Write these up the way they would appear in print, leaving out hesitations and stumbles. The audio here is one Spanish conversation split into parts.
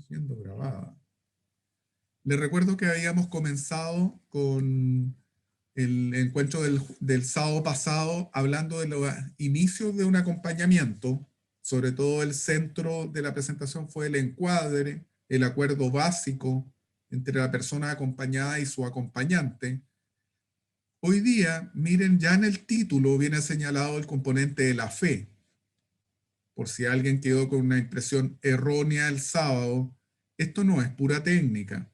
Siendo grabada. Les recuerdo que habíamos comenzado con el encuentro del sábado pasado hablando de los inicios de un acompañamiento. Sobre todo el centro de la presentación fue el encuadre, el acuerdo básico entre la persona acompañada y su acompañante. Hoy día, miren, ya en el título viene señalado el componente de la fe. Por si alguien quedó con una impresión errónea el sábado, esto no es pura técnica.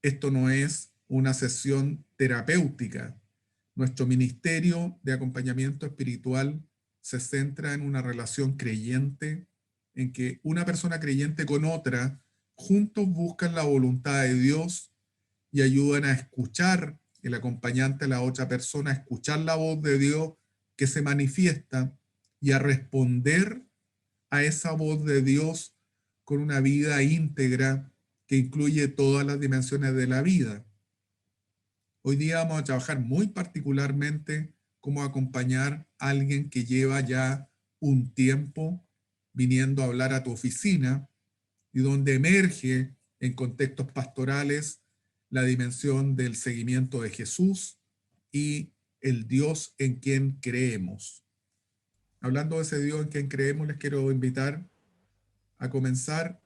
Esto no es una sesión terapéutica. Nuestro ministerio de acompañamiento espiritual se centra en una relación creyente, en que una persona creyente con otra juntos buscan la voluntad de Dios y ayudan a escuchar el acompañante a la otra persona, a escuchar la voz de Dios que se manifiesta y a responder a esa voz de Dios con una vida íntegra que incluye todas las dimensiones de la vida. Hoy día vamos a trabajar muy particularmente cómo acompañar a alguien que lleva ya un tiempo viniendo a hablar a tu oficina y donde emerge en contextos pastorales la dimensión del seguimiento de Jesús y el Dios en quien creemos. Hablando de ese Dios en quien creemos, les quiero invitar a comenzar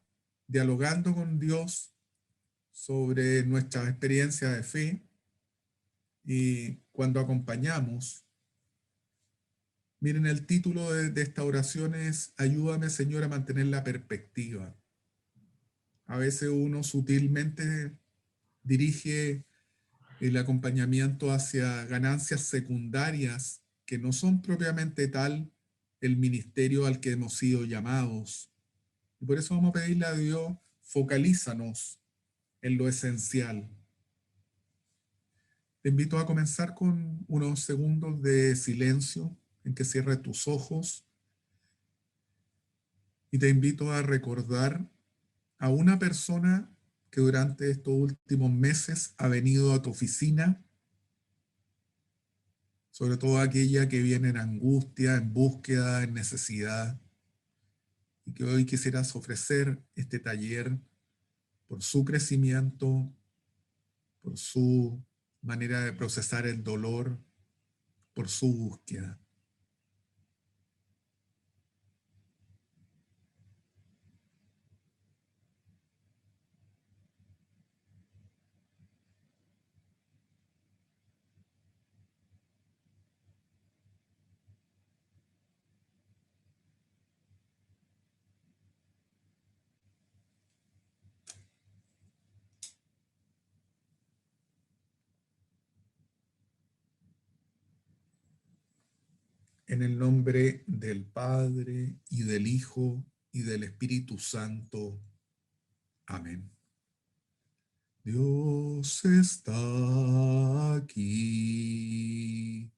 dialogando con Dios sobre nuestra experiencia de fe y cuando acompañamos. Miren, el título de esta oración es Ayúdame, Señor, a mantener la perspectiva. A veces uno sutilmente dirige el acompañamiento hacia ganancias secundarias que no son propiamente tal el ministerio al que hemos sido llamados. Y por eso vamos a pedirle a Dios, focalízanos en lo esencial. Te invito a comenzar con unos segundos de silencio en que cierres tus ojos y te invito a recordar a una persona que durante estos últimos meses ha venido a tu oficina, sobre todo aquella que viene en angustia, en búsqueda, en necesidad, y que hoy quisieras ofrecer este taller por su crecimiento, por su manera de procesar el dolor, por su búsqueda. En el nombre del Padre, y del Hijo, y del Espíritu Santo. Amén. Dios está aquí,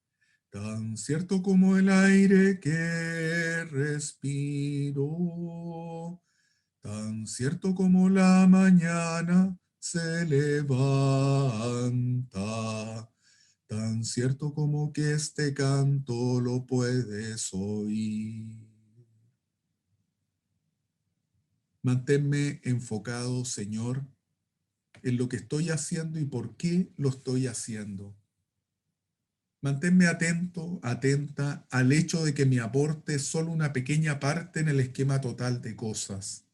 tan cierto como el aire que respiro, tan cierto como la mañana se levanta, tan cierto como que este canto lo puedes oír. Manténme enfocado, Señor, en lo que estoy haciendo y por qué lo estoy haciendo. Manténme atento, atenta al hecho de que mi aporte es solo una pequeña parte en el esquema total de cosas.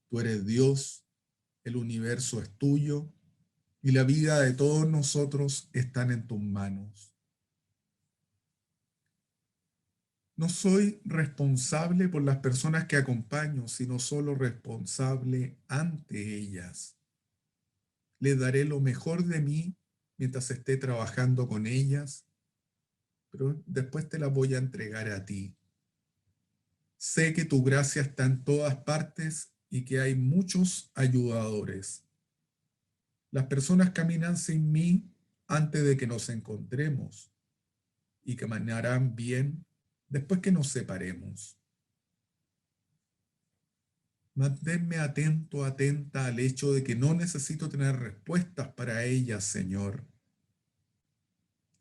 Tú eres Dios, el universo es tuyo y la vida de todos nosotros están en tus manos. No soy responsable por las personas que acompaño, sino solo responsable ante ellas. Les daré lo mejor de mí mientras esté trabajando con ellas, pero después te las voy a entregar a ti. Sé que tu gracia está en todas partes y que hay muchos ayudadores. Las personas caminan sin mí antes de que nos encontremos y caminarán bien después que nos separemos. Manténme atento, atenta al hecho de que no necesito tener respuestas para ellas, Señor.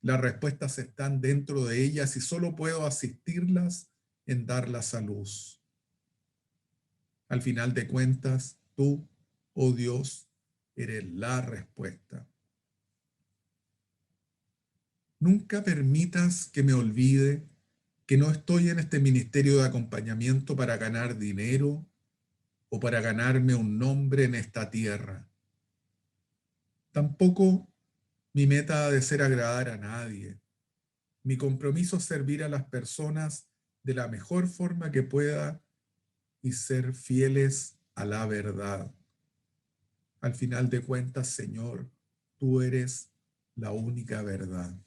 Las respuestas están dentro de ellas y solo puedo asistirlas en darlas a luz. Al final de cuentas, Tú, oh Dios, eres la respuesta. Nunca permitas que me olvide que no estoy en este ministerio de acompañamiento para ganar dinero o para ganarme un nombre en esta tierra. Tampoco mi meta ha de ser agradar a nadie. Mi compromiso es servir a las personas de la mejor forma que pueda y ser fieles a la verdad. Al final de cuentas, Señor, tú eres la única verdad.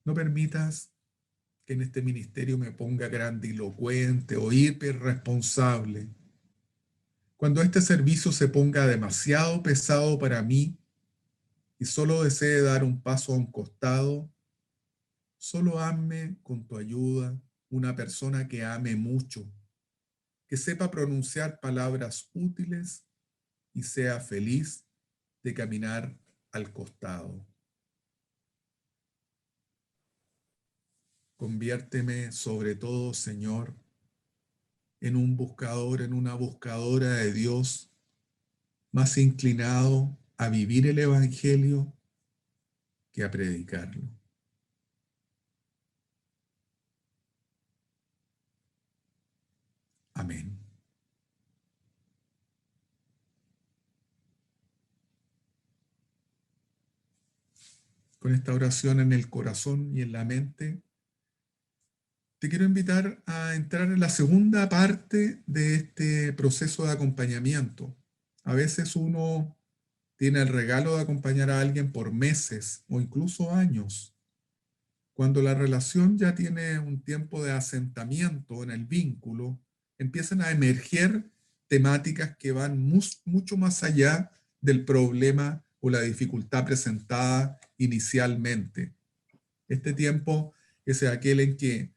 No permitas que en este ministerio me ponga grandilocuente o hiperresponsable. Cuando este servicio se ponga demasiado pesado para mí y solo desee dar un paso a un costado, solo hazme con tu ayuda una persona que ame mucho, que sepa pronunciar palabras útiles y sea feliz de caminar al costado. Conviérteme sobre todo, Señor, en un buscador, en una buscadora de Dios, más inclinado a vivir el Evangelio que a predicarlo. Amén. Con esta oración en el corazón y en la mente, te quiero invitar a entrar en la segunda parte de este proceso de acompañamiento. A veces uno tiene el regalo de acompañar a alguien por meses o incluso años. Cuando la relación ya tiene un tiempo de asentamiento en el vínculo, empiezan a emerger temáticas que van mucho más allá del problema o la dificultad presentada inicialmente. Este tiempo es aquel en que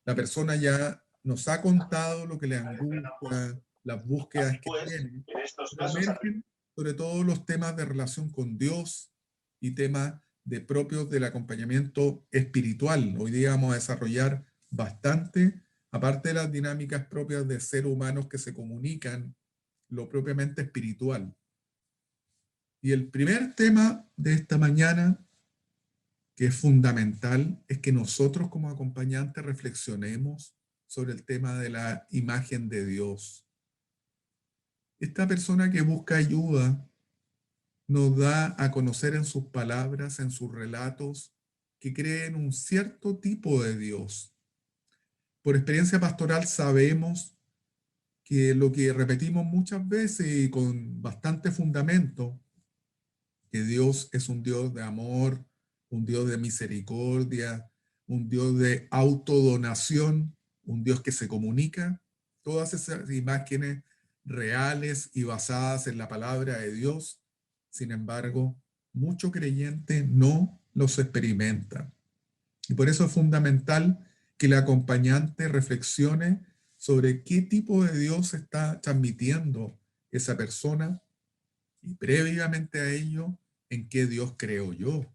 la persona ya nos ha contado lo que le angustia, las búsquedas que tiene, pero emergen sobre todo los temas de relación con Dios y temas propios del acompañamiento espiritual. Hoy día vamos a desarrollar bastante, aparte de las dinámicas propias de seres humanos que se comunican, lo propiamente espiritual. Y el primer tema de esta mañana, que es fundamental, es que nosotros como acompañantes reflexionemos sobre el tema de la imagen de Dios. Esta persona que busca ayuda nos da a conocer en sus palabras, en sus relatos, que cree en un cierto tipo de Dios. Por experiencia pastoral sabemos que lo que repetimos muchas veces y con bastante fundamento, que Dios es un Dios de amor, un Dios de misericordia, un Dios de autodonación, un Dios que se comunica. Todas esas imágenes reales y basadas en la palabra de Dios, sin embargo, mucho creyente no los experimenta. Y por eso es fundamental que el acompañante reflexione sobre qué tipo de Dios está transmitiendo esa persona y previamente a ello, en qué Dios creo yo.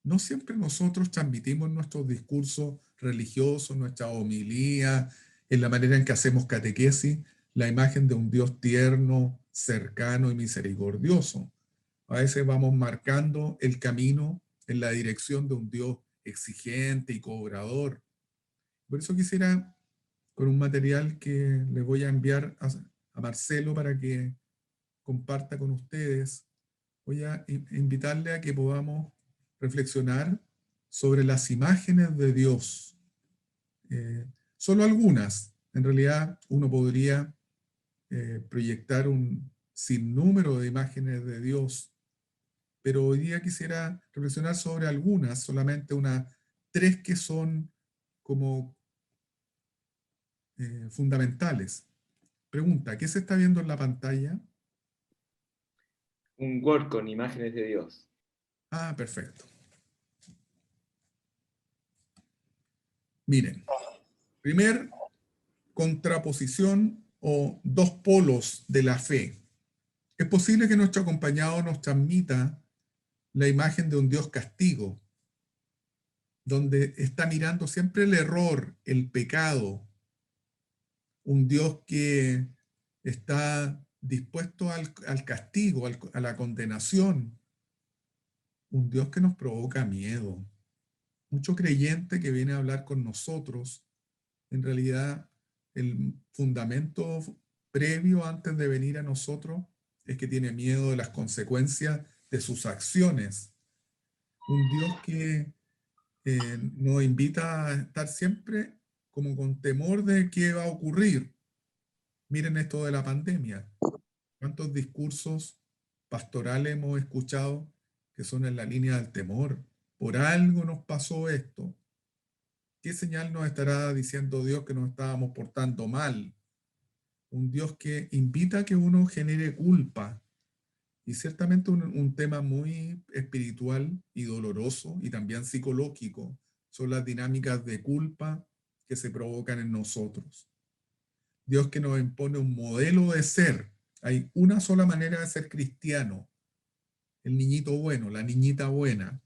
No siempre nosotros transmitimos nuestros discursos religiosos, nuestra homilía, en la manera en que hacemos catequesis, la imagen de un Dios tierno, cercano y misericordioso. A veces vamos marcando el camino en la dirección de un Dios exigente y cobrador. Por eso quisiera, con un material que le voy a enviar a Marcelo para que comparta con ustedes, voy a invitarle a que podamos reflexionar sobre las imágenes de Dios. Solo algunas. En realidad, uno podría proyectar un sinnúmero de imágenes de Dios, pero hoy día quisiera reflexionar sobre algunas, solamente unas tres que son como fundamentales. Pregunta, ¿qué se está viendo en la pantalla? Un Word con imágenes de Dios. Ah, perfecto. Miren, primer contraposición o dos polos de la fe. Es posible que nuestro acompañado nos transmita la imagen de un Dios castigo, donde está mirando siempre el error, el pecado, un Dios que está dispuesto al castigo, a la condenación, un Dios que nos provoca miedo. Mucho creyente que viene a hablar con nosotros, en realidad el fundamento previo antes de venir a nosotros es que tiene miedo de las consecuencias de sus acciones. Un Dios que nos invita a estar siempre como con temor de qué va a ocurrir. Miren esto de la pandemia. ¿Cuántos discursos pastorales hemos escuchado que son en la línea del temor? Por algo nos pasó esto. ¿Qué señal nos estará diciendo Dios que nos estábamos portando mal? Un Dios que invita a que uno genere culpa. Y ciertamente un tema muy espiritual y doloroso y también psicológico son las dinámicas de culpa que se provocan en nosotros. Dios que nos impone un modelo de ser. Hay una sola manera de ser cristiano. El niñito bueno, la niñita buena,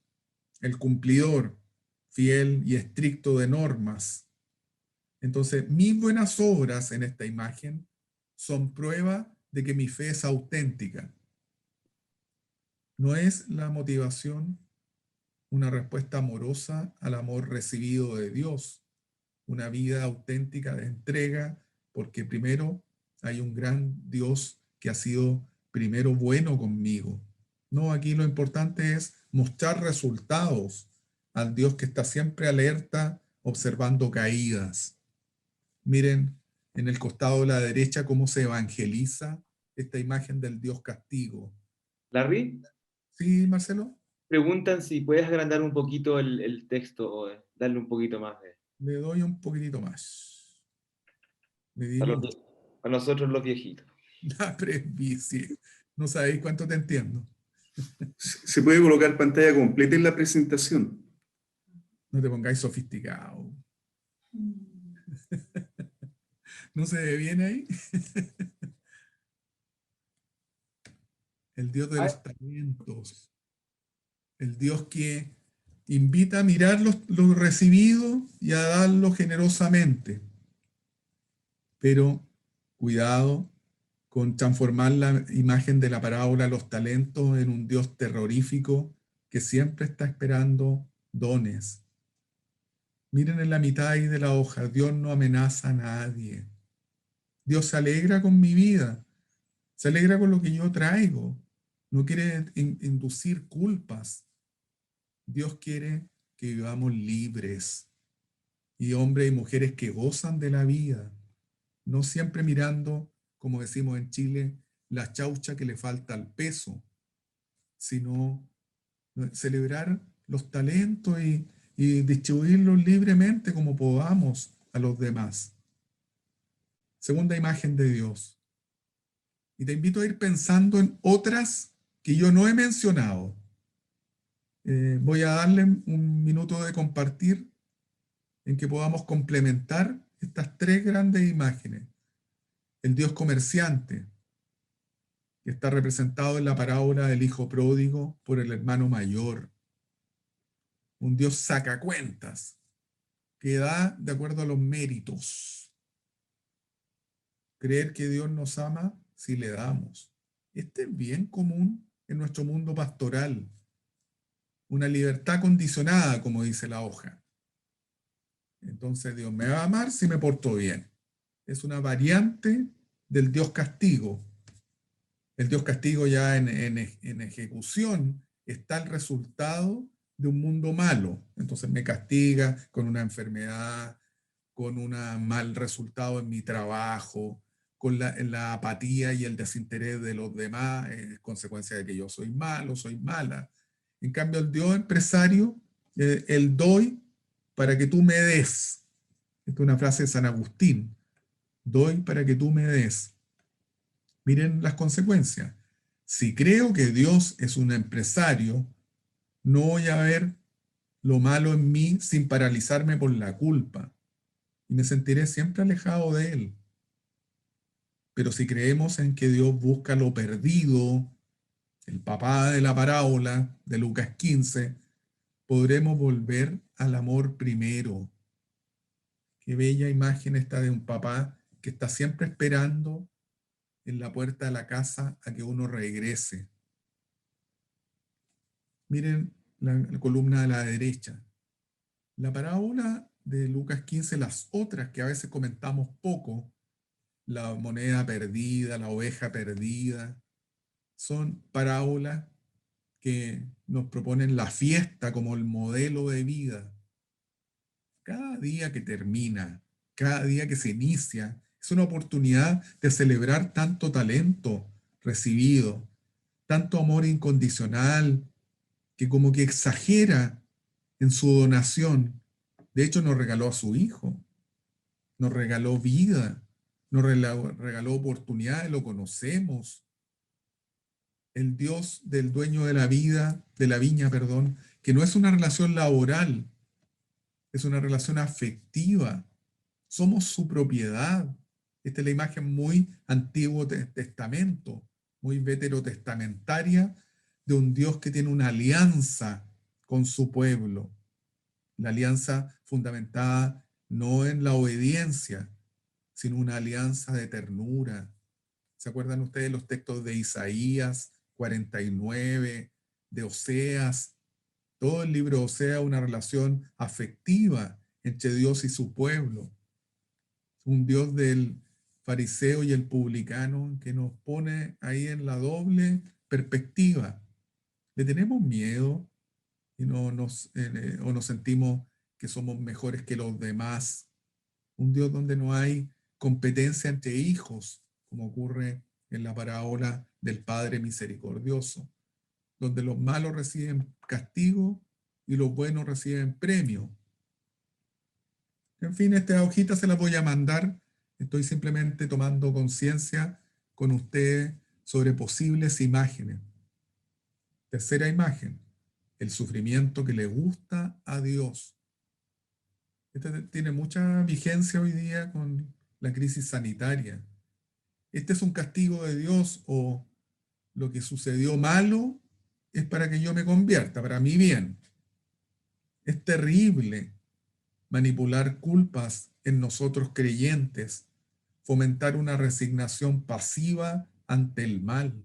el cumplidor, fiel y estricto de normas. Entonces, mis buenas obras en esta imagen son prueba de que mi fe es auténtica. No es la motivación una respuesta amorosa al amor recibido de Dios, una vida auténtica de entrega, porque primero hay un gran Dios que ha sido primero bueno conmigo. No, aquí lo importante es mostrar resultados al Dios que está siempre alerta, observando caídas. Miren en el costado de la derecha cómo se evangeliza esta imagen del Dios castigo. Larry, ¿Sí, Marcelo? preguntan si puedes agrandar un poquito el texto o darle un poquito más de... Le doy un poquitito más. Le Para, diré los para nosotros los viejitos. la presbicie. No sabéis cuánto te entiendo. Se puede colocar pantalla completa en la presentación. No te pongáis sofisticado. ¿No se ve bien ahí? El Dios de los talentos. El Dios que invita a mirar lo recibido y a darlo generosamente. Pero cuidado con transformar la imagen de la parábola de los talentos en un Dios terrorífico que siempre está esperando dones. Miren en la mitad ahí de la hoja, Dios no amenaza a nadie. Dios se alegra con mi vida, se alegra con lo que yo traigo. No quiere inducir culpas. Dios quiere que vivamos libres y hombres y mujeres que gozan de la vida, no siempre mirando, como decimos en Chile, la chaucha que le falta al peso, sino celebrar los talentos y distribuirlos libremente como podamos a los demás. Segunda imagen de Dios. Y te invito a ir pensando en otras que yo no he mencionado. Voy a darle un minuto de compartir en que podamos complementar estas tres grandes imágenes. El Dios comerciante, que está representado en la parábola del hijo pródigo por el hermano mayor. Un Dios sacacuentas, que da de acuerdo a los méritos. Creer que Dios nos ama si le damos. Este es bien común en nuestro mundo pastoral. Una libertad condicionada, como dice la hoja. Entonces Dios me va a amar si me porto bien. Es una variante del Dios castigo. El Dios castigo ya en ejecución está el resultado de un mundo malo. Entonces me castiga con una enfermedad, con un mal resultado en mi trabajo, con la apatía y el desinterés de los demás, consecuencia de que yo soy malo, soy mala. En cambio, el Dios empresario, el doy para que tú me des. Esta es una frase de San Agustín. Doy para que tú me des. Miren las consecuencias. Si creo que Dios es un empresario, no voy a ver lo malo en mí sin paralizarme por la culpa. Y me sentiré siempre alejado de Él. Pero si creemos en que Dios busca lo perdido, el papá de la parábola de Lucas 15, podremos volver al amor primero. Qué bella imagen esta de un papá que está siempre esperando en la puerta de la casa a que uno regrese. Miren la columna de la derecha. La parábola de Lucas 15, las otras que a veces comentamos poco, la moneda perdida, la oveja perdida, son parábolas que nos proponen la fiesta como el modelo de vida. Cada día que termina, cada día que se inicia, es una oportunidad de celebrar tanto talento recibido, tanto amor incondicional, que como que exagera en su donación. De hecho, nos regaló a su hijo, nos regaló vida, nos regaló oportunidades, lo conocemos. El Dios del dueño de la vida, de la viña, perdón, que no es una relación laboral, es una relación afectiva. Somos su propiedad. Esta es la imagen muy Antiguo Testamento, muy veterotestamentaria de un Dios que tiene una alianza con su pueblo. La alianza fundamentada no en la obediencia, sino una alianza de ternura. ¿Se acuerdan ustedes los textos de Isaías 49, de Oseas? Todo el libro de Oseas, una relación afectiva entre Dios y su pueblo. Un Dios del fariseo y el publicano que nos pone ahí en la doble perspectiva. ¿Le tenemos miedo y o nos sentimos que somos mejores que los demás? Un Dios donde no hay competencia entre hijos, como ocurre en la parábola del Padre Misericordioso, donde los malos reciben castigo y los buenos reciben premio. En fin, esta hojita se la voy a mandar. Estoy simplemente tomando conciencia con ustedes sobre posibles imágenes. Tercera imagen, el sufrimiento que le gusta a Dios. Este tiene mucha vigencia hoy día con la crisis sanitaria. Este es un castigo de Dios, o lo que sucedió malo es para que yo me convierta, para mi bien. Es terrible manipular culpas en nosotros creyentes, fomentar una resignación pasiva ante el mal.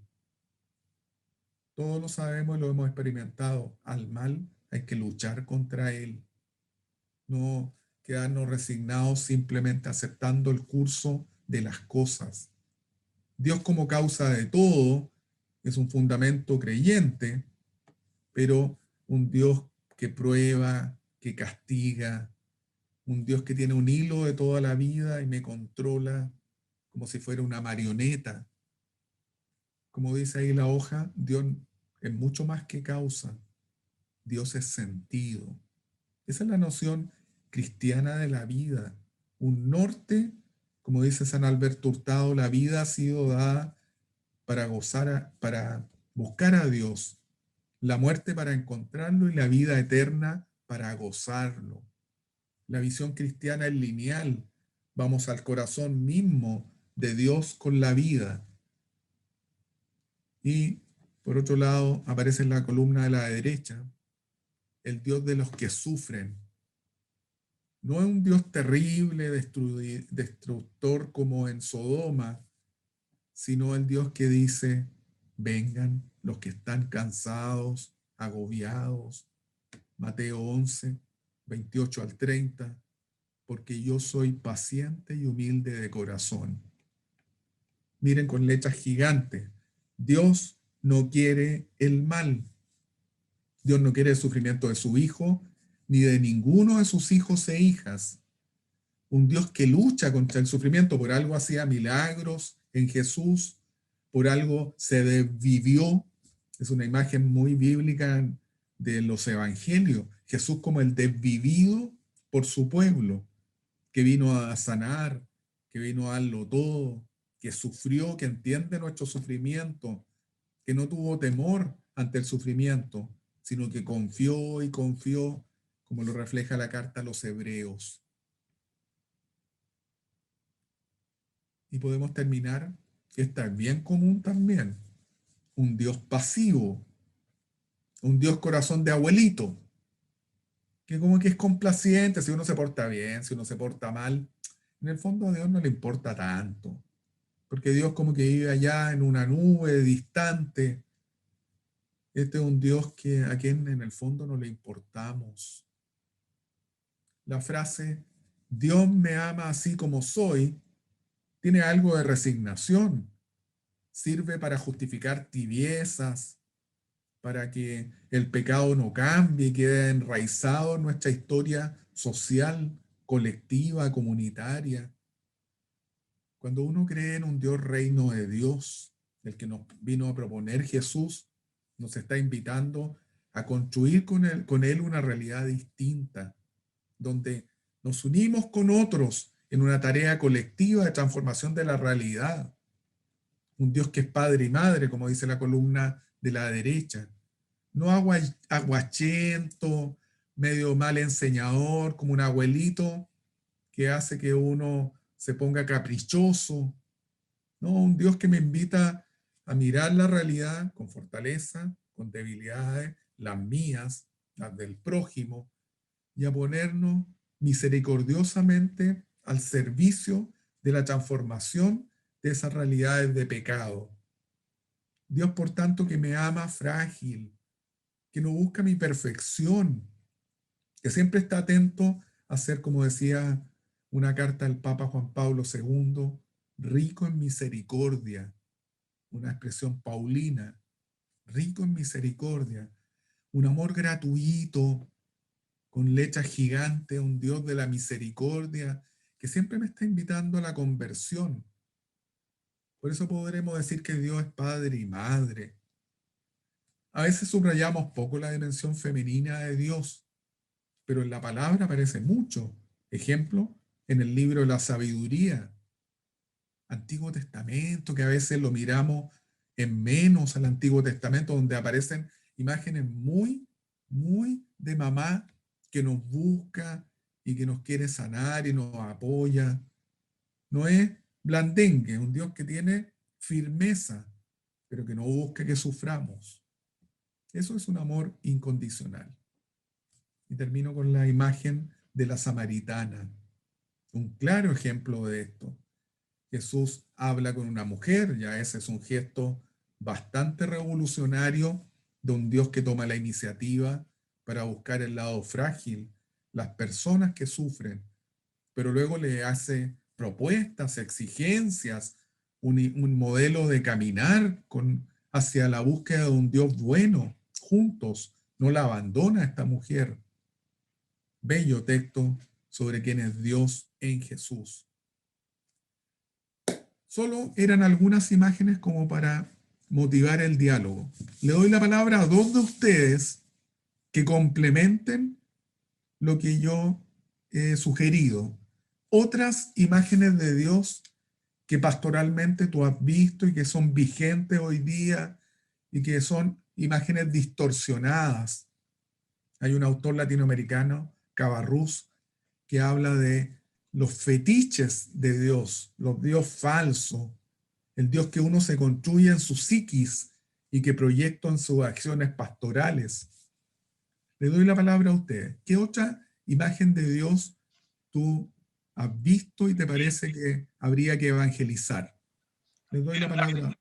Todos lo sabemos y lo hemos experimentado. Al mal hay que luchar contra él. No quedarnos resignados simplemente aceptando el curso de las cosas. Dios como causa de todo es un fundamento creyente, pero un Dios que prueba, que castiga, un Dios que tiene un hilo de toda la vida y me controla como si fuera una marioneta. Como dice ahí la hoja, Dios es mucho más que causa. Dios es sentido. Esa es la noción cristiana de la vida. Un norte, como dice San Alberto Hurtado, la vida ha sido dada para gozar, para buscar a Dios, la muerte para encontrarlo y la vida eterna para gozarlo. La visión cristiana es lineal. Vamos al corazón mismo de Dios con la vida. Y por otro lado, aparece en la columna de la derecha el Dios de los que sufren. No es un Dios terrible, destructor como en Sodoma, sino el Dios que dice, vengan los que están cansados, agobiados. Mateo 11, 28 al 30, porque yo soy paciente y humilde de corazón. Miren con letras gigantes, Dios no quiere el mal. Dios no quiere el sufrimiento de su hijo, ni de ninguno de sus hijos e hijas. Un Dios que lucha contra el sufrimiento, por algo hacía milagros en Jesús, por algo se desvivió. Es una imagen muy bíblica de los evangelios. Jesús como el desvivido por su pueblo, que vino a sanar, que vino a darlo todo, que sufrió, que entiende nuestro sufrimiento, que no tuvo temor ante el sufrimiento, sino que confió y confió, como lo refleja la carta a los hebreos. Y podemos terminar, que esta es bien común también, un Dios pasivo, un Dios corazón de abuelito, que como que es complaciente, si uno se porta bien, si uno se porta mal, En el fondo a Dios no le importa tanto, porque Dios como que vive allá en una nube distante. Este es un Dios a quien en el fondo no le importamos. La frase, Dios me ama así como soy, tiene algo de resignación. Sirve para justificar tibiezas, para que el pecado no cambie y quede enraizado en nuestra historia social, colectiva, comunitaria. Cuando uno cree en un Dios reino de Dios, el que nos vino a proponer Jesús, nos está invitando a construir con él una realidad distinta, donde nos unimos con otros en una tarea colectiva de transformación de la realidad. Un Dios que es padre y madre, como dice la columna de la derecha. No aguachento, medio mal enseñador, como un abuelito que hace que uno se ponga caprichoso. No, un Dios que me invita a mirar la realidad con fortaleza, con debilidades, las mías, las del prójimo, y a ponernos misericordiosamente al servicio de la transformación de esas realidades de pecado. Dios, por tanto, que me ama frágil, que no busca mi perfección, que siempre está atento a ser, como decía una carta del Papa Juan Pablo II, rico en misericordia, una expresión paulina, rico en misericordia, un amor gratuito, con lechas gigantes, un Dios de la misericordia, que siempre me está invitando a la conversión. Por eso podremos decir que Dios es padre y madre. A veces subrayamos poco la dimensión femenina de Dios, pero en la palabra aparece mucho. Ejemplo, en el libro de la sabiduría, Antiguo Testamento, que a veces lo miramos en menos al Antiguo Testamento, donde aparecen imágenes muy, muy de mamá que nos busca y que nos quiere sanar y nos apoya. No es blandengue, es un Dios que tiene firmeza, pero que no busca que suframos. Eso es un amor incondicional. Y termino con la imagen de la samaritana, un claro ejemplo de esto. Jesús habla con una mujer, ya ese es un gesto bastante revolucionario de un Dios que toma la iniciativa para buscar el lado frágil, las personas que sufren, pero luego le hace propuestas, exigencias, un modelo de caminar hacia la búsqueda de un Dios bueno, juntos. No la abandona esta mujer. Bello texto sobre quién es Dios en Jesús. Solo eran algunas imágenes como para motivar el diálogo. Le doy la palabra a dos de ustedes que complementen lo que yo he sugerido. Otras imágenes de Dios que pastoralmente tú has visto y que son vigentes hoy día y que son imágenes distorsionadas. Hay un autor latinoamericano, Cabarrús, que habla de los fetiches de Dios, los Dios falsos, el Dios que uno se construye en su psiquis y que proyecta en sus acciones pastorales. Le doy la palabra a usted. ¿Qué otra imagen de Dios tú has visto y te parece que habría que evangelizar? Le doy la palabra.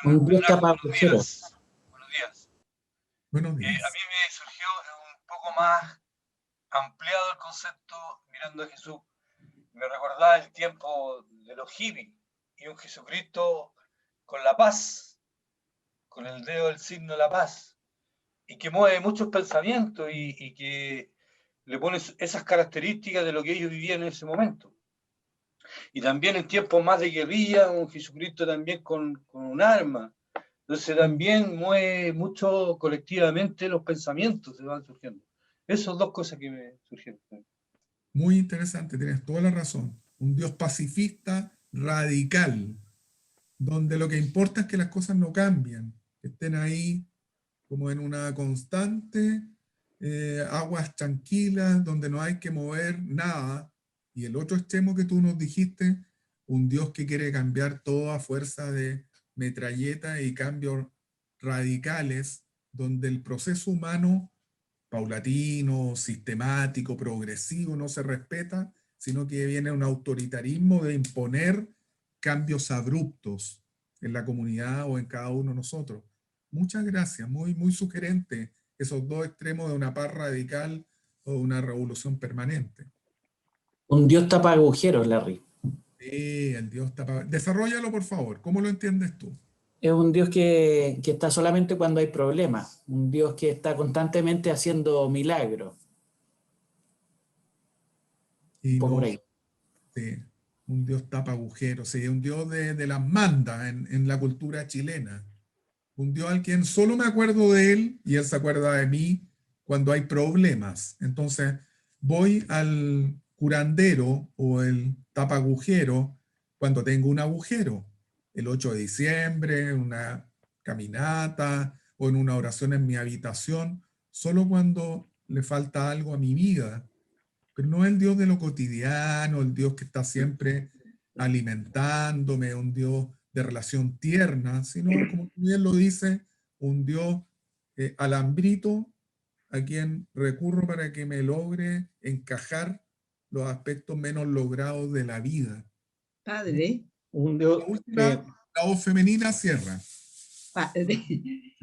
Un Dios Buenos capacero. días. Buenos días. Buenos A mí días. me surgió un poco más ampliado el concepto mirando a Jesús. Me recordaba el tiempo de los hippies y un Jesucristo con la paz, con el dedo del signo de la paz, y que mueve muchos pensamientos y que le pone esas características de lo que ellos vivían en ese momento. Y también en tiempos más de guerrilla, un Jesucristo también con un arma. Entonces también mueve mucho colectivamente los pensamientos se van surgiendo. Esas dos cosas que me surgieron. Muy interesante, tienes toda la razón. Un Dios pacifista radical, donde lo que importa es que las cosas no cambien, que estén ahí como en una constante aguas tranquilas, donde no hay que mover nada. Y el otro extremo que tú nos dijiste, un Dios que quiere cambiar todo a fuerza de metralleta y cambios radicales, donde el proceso humano paulatino, sistemático, progresivo, no se respeta, sino que viene un autoritarismo de imponer cambios abruptos en la comunidad o en cada uno de nosotros. Muchas gracias, muy, muy sugerente esos dos extremos de una paz radical o de una revolución permanente. Un Dios tapa agujeros, Larry. Sí, el Dios tapa. Desarróllalo, por favor. ¿Cómo lo entiendes tú? Es un Dios que está solamente cuando hay problemas. Un Dios que está constantemente haciendo milagros. Y Un poco no, por ahí. sí, un Dios tapa agujeros, sí, un Dios de las mandas en la cultura chilena. Un Dios al quien solo me acuerdo de él y él se acuerda de mí cuando hay problemas. Entonces voy al curandero o el tapa agujero cuando tengo un agujero. El 8 de diciembre, en una caminata o en una oración en mi habitación, solo cuando le falta algo a mi vida. Pero no el Dios de lo cotidiano, el Dios que está siempre alimentándome, un Dios de relación tierna, sino, como tú bien lo dices, un Dios alambrito a quien recurro para que me logre encajar los aspectos menos logrados de la vida. Padre, La última, la voz femenina cierra. padre,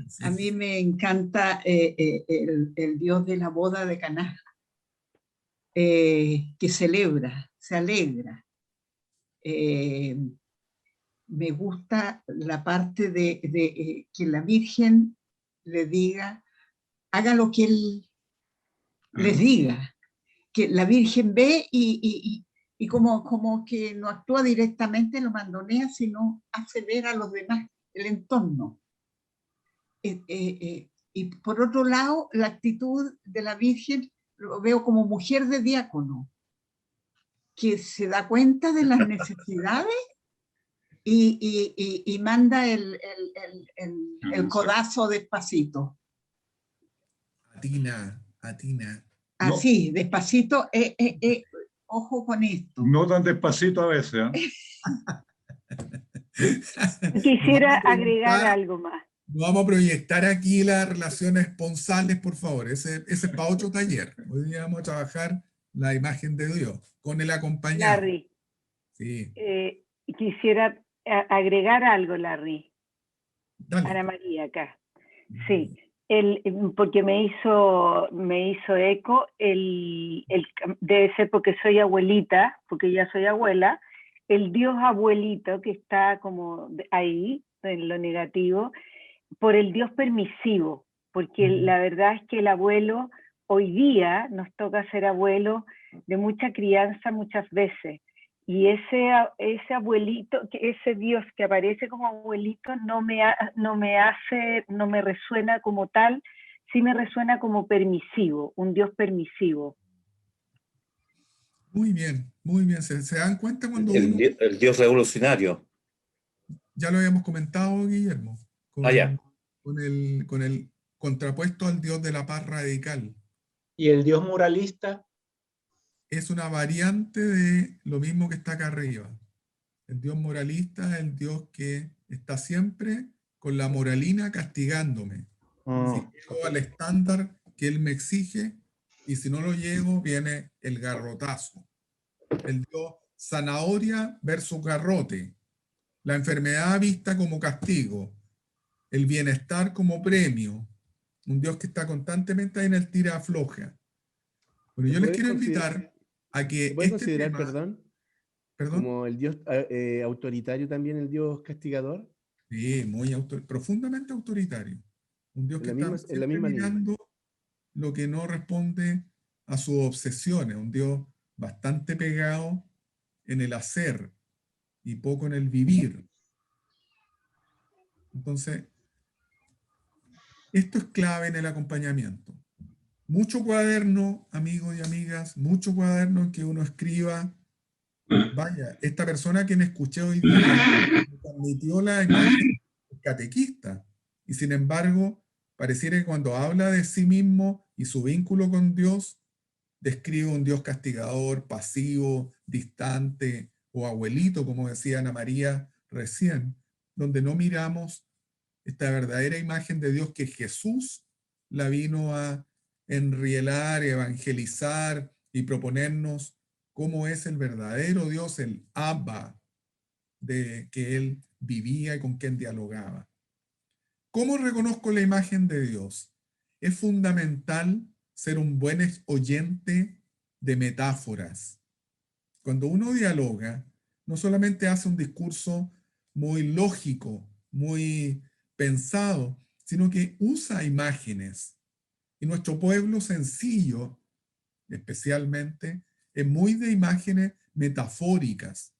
Sí. a mí me encanta el Dios de la boda de Caná, que celebra, se alegra. Me gusta la parte de que la Virgen le diga, haga lo que Él les diga, que la Virgen ve y como que no actúa directamente, lo mandonea, sino hace ver a los demás el entorno. Y por otro lado, la actitud de la Virgen lo veo como mujer de diácono, que se da cuenta de las necesidades y manda el codazo despacito. Atina, atina. Así, despacito, ojo con esto. No tan despacito a veces, ¿eh? Quisiera Nos vamos a agregar proyectar- algo más. Vamos a proyectar aquí las relaciones esponsales, por favor. Ese es para otro taller. Hoy día vamos a trabajar la imagen de Dios con el acompañado. Larry, Sí, quisiera agregar algo, Larry. dale. Ana María acá. Sí, porque me hizo eco, debe ser porque soy abuelita, porque ya soy abuela, el Dios abuelito que está como ahí, en lo negativo, por el Dios permisivo, porque la verdad es que el abuelo, hoy día nos toca ser abuelo de mucha crianza muchas veces, y ese abuelito, ese Dios que aparece como abuelito no me resuena como tal, sí me resuena como permisivo, un Dios permisivo. Muy bien, muy bien. ¿Se dan cuenta cuando uno, El Dios revolucionario. ya lo habíamos comentado, Guillermo, con, Ya. con el contrapuesto al Dios de la paz radical? ¿Y el Dios moralista? Es una variante de lo mismo que está acá arriba. El Dios moralista es el Dios que está siempre con la moralina castigándome. Si llego al estándar que Él me exige, y si no lo llego, viene el garrotazo. El Dios zanahoria versus garrote. La enfermedad vista como castigo. El bienestar como premio. Un Dios que está constantemente ahí en el tira afloja. Bueno, yo les quiero invitar a que ¿Se puede este considerar, tema, perdón, perdón, como el Dios autoritario también, el Dios castigador? sí, muy profundamente autoritario. Un Dios que está En la siempre misma línea. mirando lo que no responde a sus obsesiones. Un Dios bastante pegado en el hacer y poco en el vivir. Entonces, esto es clave en el acompañamiento. Mucho cuaderno, amigos y amigas, mucho cuaderno en que uno escriba. Vaya, esta persona a quien escuché hoy día me transmitió la imagen del catequista. Y sin embargo, pareciera que cuando habla de sí mismo y su vínculo con Dios, describe un Dios castigador, pasivo, distante o abuelito, como decía Ana María recién, donde no miramos esta verdadera imagen de Dios que Jesús la vino a enrielar, evangelizar y proponernos cómo es el verdadero Dios, el Abba, de que él vivía y con quien dialogaba. ¿Cómo reconozco la imagen de Dios? Es fundamental ser un buen oyente de metáforas. Cuando uno dialoga, no solamente hace un discurso muy lógico, muy pensado, sino que usa imágenes. Y nuestro pueblo sencillo, especialmente, es muy de imágenes metafóricas.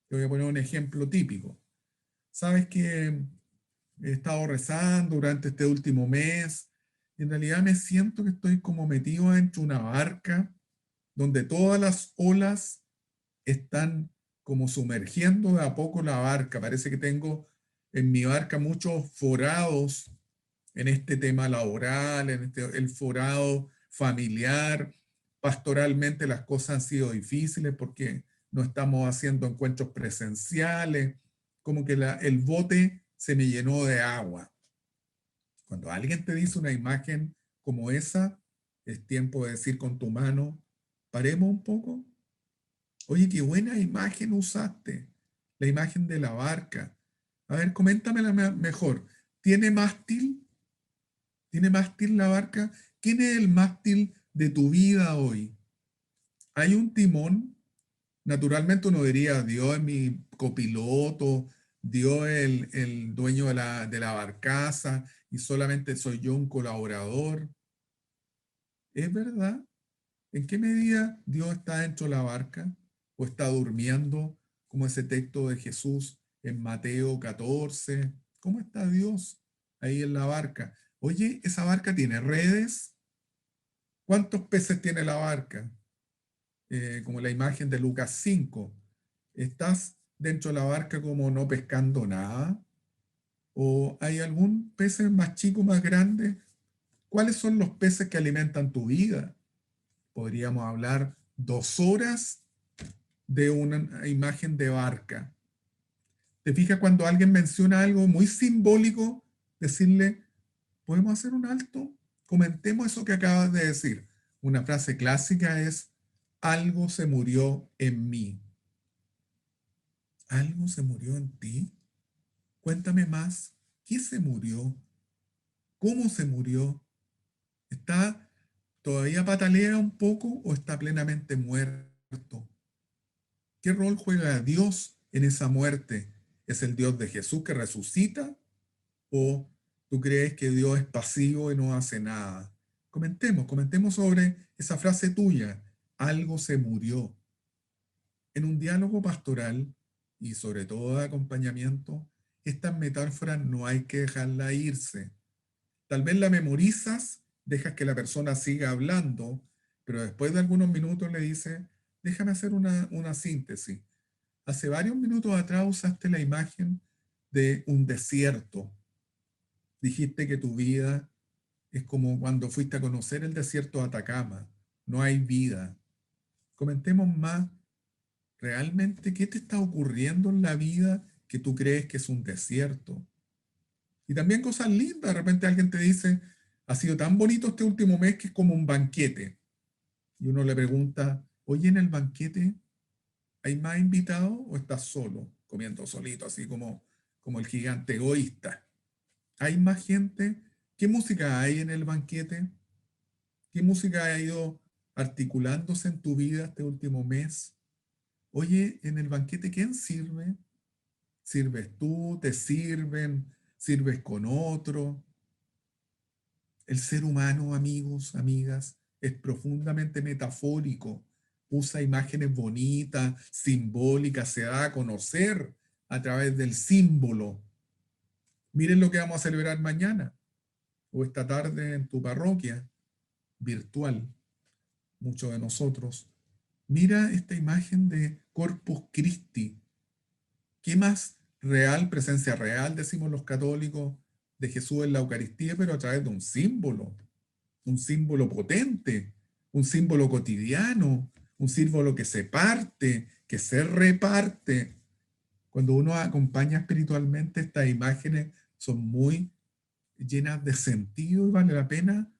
Te voy a poner un ejemplo típico. Sabes que he estado rezando durante este último mes y en realidad me siento que estoy como metido dentro de una barca donde todas las olas están como sumergiendo de a poco la barca. Parece que tengo en mi barca muchos forados en este tema laboral, el forado familiar. Pastoralmente las cosas han sido difíciles porque no estamos haciendo encuentros presenciales, como que el bote se me llenó de agua. Cuando alguien te dice una imagen como esa, es tiempo de decir con tu mano, paremos un poco. Oye, qué buena imagen usaste, la imagen de la barca. A ver, coméntamela mejor. ¿Tiene mástil? ¿Tiene mástil la barca? ¿Quién es el mástil de tu vida hoy? ¿Hay un timón? Naturalmente uno diría, Dios es mi copiloto, Dios es el dueño de la barcaza y solamente soy yo un colaborador. ¿Es verdad? ¿En qué medida Dios está dentro de la barca o está durmiendo, como ese texto de Jesús en Mateo 14? ¿Cómo está Dios ahí en la barca? Oye, ¿esa barca tiene redes? ¿Cuántos peces tiene la barca? Como la imagen de Lucas 5. ¿Estás dentro de la barca como no pescando nada? ¿O hay algún pez más chico, más grande? ¿Cuáles son los peces que alimentan tu vida? Podríamos hablar 2 horas de una imagen de barca. ¿Te fijas cuando alguien menciona algo muy simbólico? Decirle, ¿podemos hacer un alto? Comentemos eso que acabas de decir. Una frase clásica es, algo se murió en mí. ¿Algo se murió en ti? Cuéntame más. ¿Qué se murió? ¿Cómo se murió? ¿Está todavía patalea un poco o está plenamente muerto? ¿Qué rol juega Dios en esa muerte? ¿Es el Dios de Jesús que resucita? ¿O tú crees que Dios es pasivo y no hace nada? Comentemos sobre esa frase tuya. Algo se murió. En un diálogo pastoral y sobre todo de acompañamiento, estas metáforas no hay que dejarla irse. Tal vez la memorizas, dejas que la persona siga hablando, pero después de algunos minutos le dices, déjame hacer una síntesis. Hace varios minutos atrás usaste la imagen de un desierto. Dijiste que tu vida es como cuando fuiste a conocer el desierto de Atacama. No hay vida. Comentemos más. ¿Realmente qué te está ocurriendo en la vida que tú crees que es un desierto? Y también cosas lindas. De repente alguien te dice, ha sido tan bonito este último mes que es como un banquete. Y uno le pregunta, oye, ¿en el banquete hay más invitados o estás solo, comiendo solito, así como el gigante egoísta? ¿Hay más gente? ¿Qué música hay en el banquete? ¿Qué música ha ido articulándose en tu vida este último mes? Oye, en el banquete, ¿quién sirve? ¿Sirves tú? ¿Te sirven? ¿Sirves con otro? El ser humano, amigos, amigas, es profundamente metafórico. Usa imágenes bonitas, simbólicas, se da a conocer a través del símbolo. Miren lo que vamos a celebrar mañana o esta tarde en tu parroquia virtual, muchos de nosotros. Mira esta imagen de Corpus Christi. ¿Qué más real, presencia real, decimos los católicos, de Jesús en la Eucaristía, pero a través de un símbolo potente, un símbolo cotidiano, un símbolo que se parte, que se reparte? Cuando uno acompaña espiritualmente, estas imágenes son muy llenas de sentido y vale la pena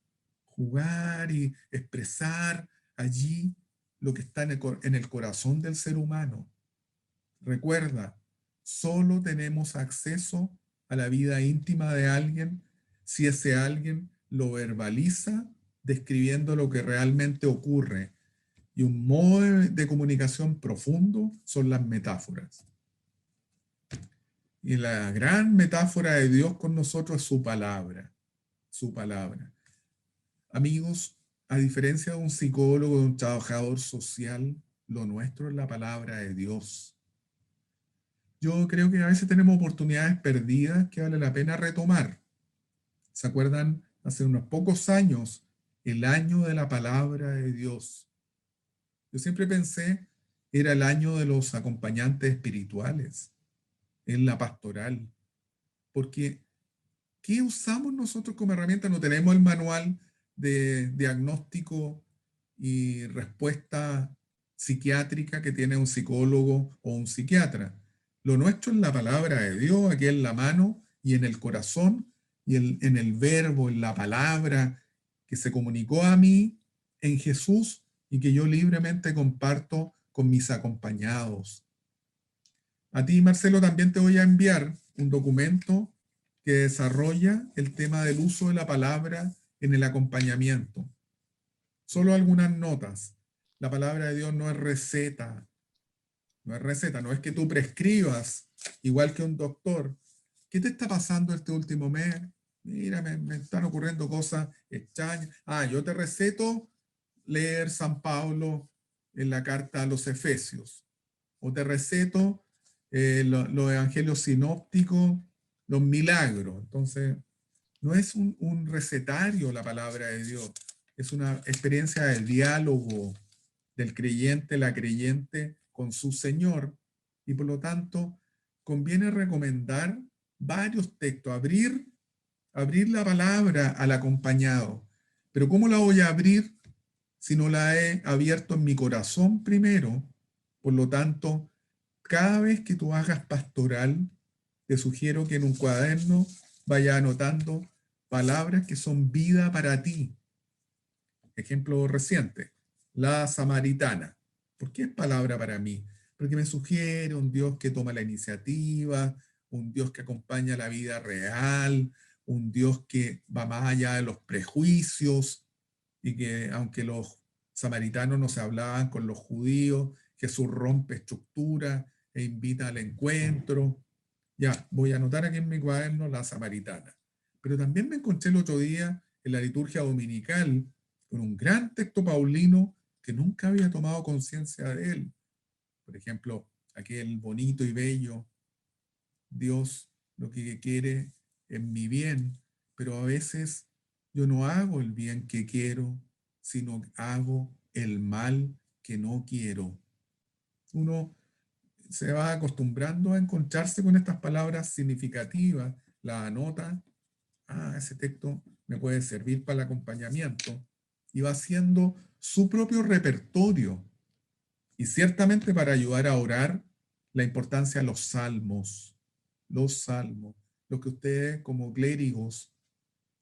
jugar y expresar allí lo que está en el corazón del ser humano. Recuerda, solo tenemos acceso a la vida íntima de alguien si ese alguien lo verbaliza describiendo lo que realmente ocurre. Y un modo de comunicación profundo son las metáforas. Y la gran metáfora de Dios con nosotros es su palabra. Su palabra. Amigos, a diferencia de un psicólogo, de un trabajador social, lo nuestro es la palabra de Dios. Yo creo que a veces tenemos oportunidades perdidas que vale la pena retomar. ¿Se acuerdan? Hace unos pocos años, el año de la palabra de Dios. Yo siempre pensé era el año de los acompañantes espirituales en la pastoral. Porque, ¿qué usamos nosotros como herramienta? No tenemos el manual de diagnóstico y respuesta psiquiátrica que tiene un psicólogo o un psiquiatra. Lo nuestro es la palabra de Dios, aquí en la mano y en el corazón y en el verbo, en la palabra que se comunicó a mí en Jesús y que yo libremente comparto con mis acompañados. A ti, Marcelo, también te voy a enviar un documento que desarrolla el tema del uso de la palabra en el acompañamiento. Solo algunas notas. La palabra de Dios no es receta. No es receta, no es que tú prescribas, igual que un doctor. ¿Qué te está pasando este último mes? Mira, me están ocurriendo cosas extrañas. Yo te receto leer San Pablo en la carta a los Efesios. O te receto los evangelios sinópticos, los milagros. Entonces, no es un recetario la palabra de Dios. Es una experiencia de diálogo del creyente, la creyente con su Señor. Y por lo tanto, conviene recomendar varios textos, abrir la palabra al acompañado. Pero ¿cómo la voy a abrir si no la he abierto en mi corazón primero? Por lo tanto, cada vez que tú hagas pastoral, te sugiero que en un cuaderno vaya anotando palabras que son vida para ti. Ejemplo reciente, la samaritana. ¿Por qué es palabra para mí? Porque me sugiere un Dios que toma la iniciativa, un Dios que acompaña la vida real, un Dios que va más allá de los prejuicios y que aunque los samaritanos no se hablaban con los judíos, Jesús rompe estructura e invita al encuentro. Ya, voy a anotar aquí en mi cuaderno la samaritana. Pero también me encontré el otro día en la liturgia dominical con un gran texto paulino que nunca había tomado conciencia de él. Por ejemplo, aquel bonito y bello Dios lo que quiere es mi bien, pero a veces yo no hago el bien que quiero, sino hago el mal que no quiero. Uno se va acostumbrando a encontrarse con estas palabras significativas, la anota, ese texto me puede servir para el acompañamiento, y va haciendo su propio repertorio. Y ciertamente para ayudar a orar, la importancia de los salmos, lo que ustedes como clérigos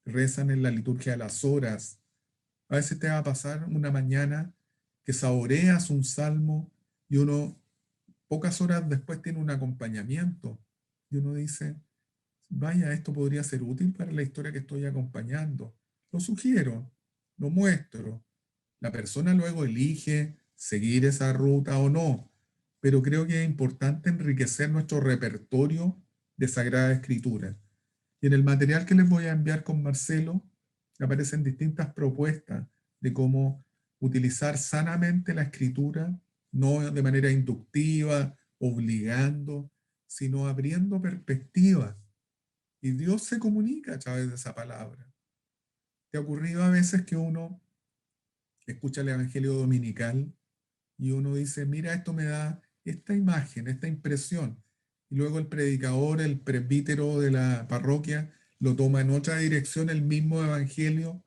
rezan en la liturgia de las horas. A veces te va a pasar una mañana que saboreas un salmo y uno pocas horas después tiene un acompañamiento y uno dice, vaya, esto podría ser útil para la historia que estoy acompañando. Lo sugiero, lo muestro. La persona luego elige seguir esa ruta o no, pero creo que es importante enriquecer nuestro repertorio de Sagrada Escritura. Y en el material que les voy a enviar con Marcelo aparecen distintas propuestas de cómo utilizar sanamente la Escritura, no de manera inductiva, obligando, sino abriendo perspectivas. Y Dios se comunica a través de esa palabra. ¿Te ha ocurrido a veces que uno escucha el Evangelio dominical y uno dice, mira, esto me da esta imagen, esta impresión? Y luego el predicador, el presbítero de la parroquia, lo toma en otra dirección, el mismo Evangelio,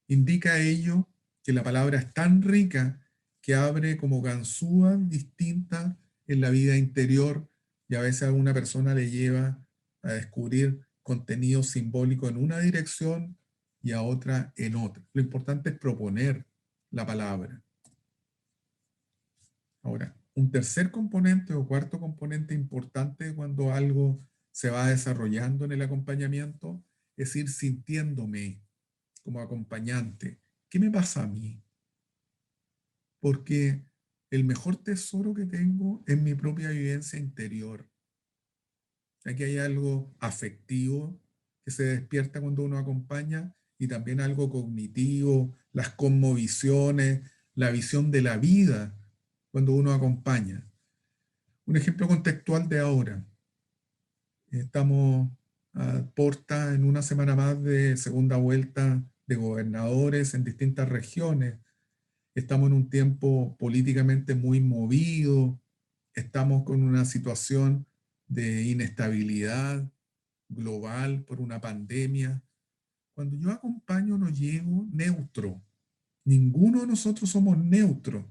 indica ello que la palabra es tan rica que abre como ganzúas distintas en la vida interior y a veces a una persona le lleva a descubrir contenido simbólico en una dirección y a otra en otra. Lo importante es proponer la palabra. Ahora, un tercer componente o cuarto componente importante cuando algo se va desarrollando en el acompañamiento es ir sintiéndome como acompañante. ¿Qué me pasa a mí? Porque el mejor tesoro que tengo es mi propia vivencia interior. Aquí hay algo afectivo que se despierta cuando uno acompaña y también algo cognitivo, las cosmovisiones, la visión de la vida cuando uno acompaña. Un ejemplo contextual de ahora. Estamos a porta en una semana más de segunda vuelta de gobernadores en distintas regiones. Estamos en un tiempo políticamente muy movido. Estamos con una situación de inestabilidad global por una pandemia. Cuando yo acompaño no llego neutro. Ninguno de nosotros somos neutros.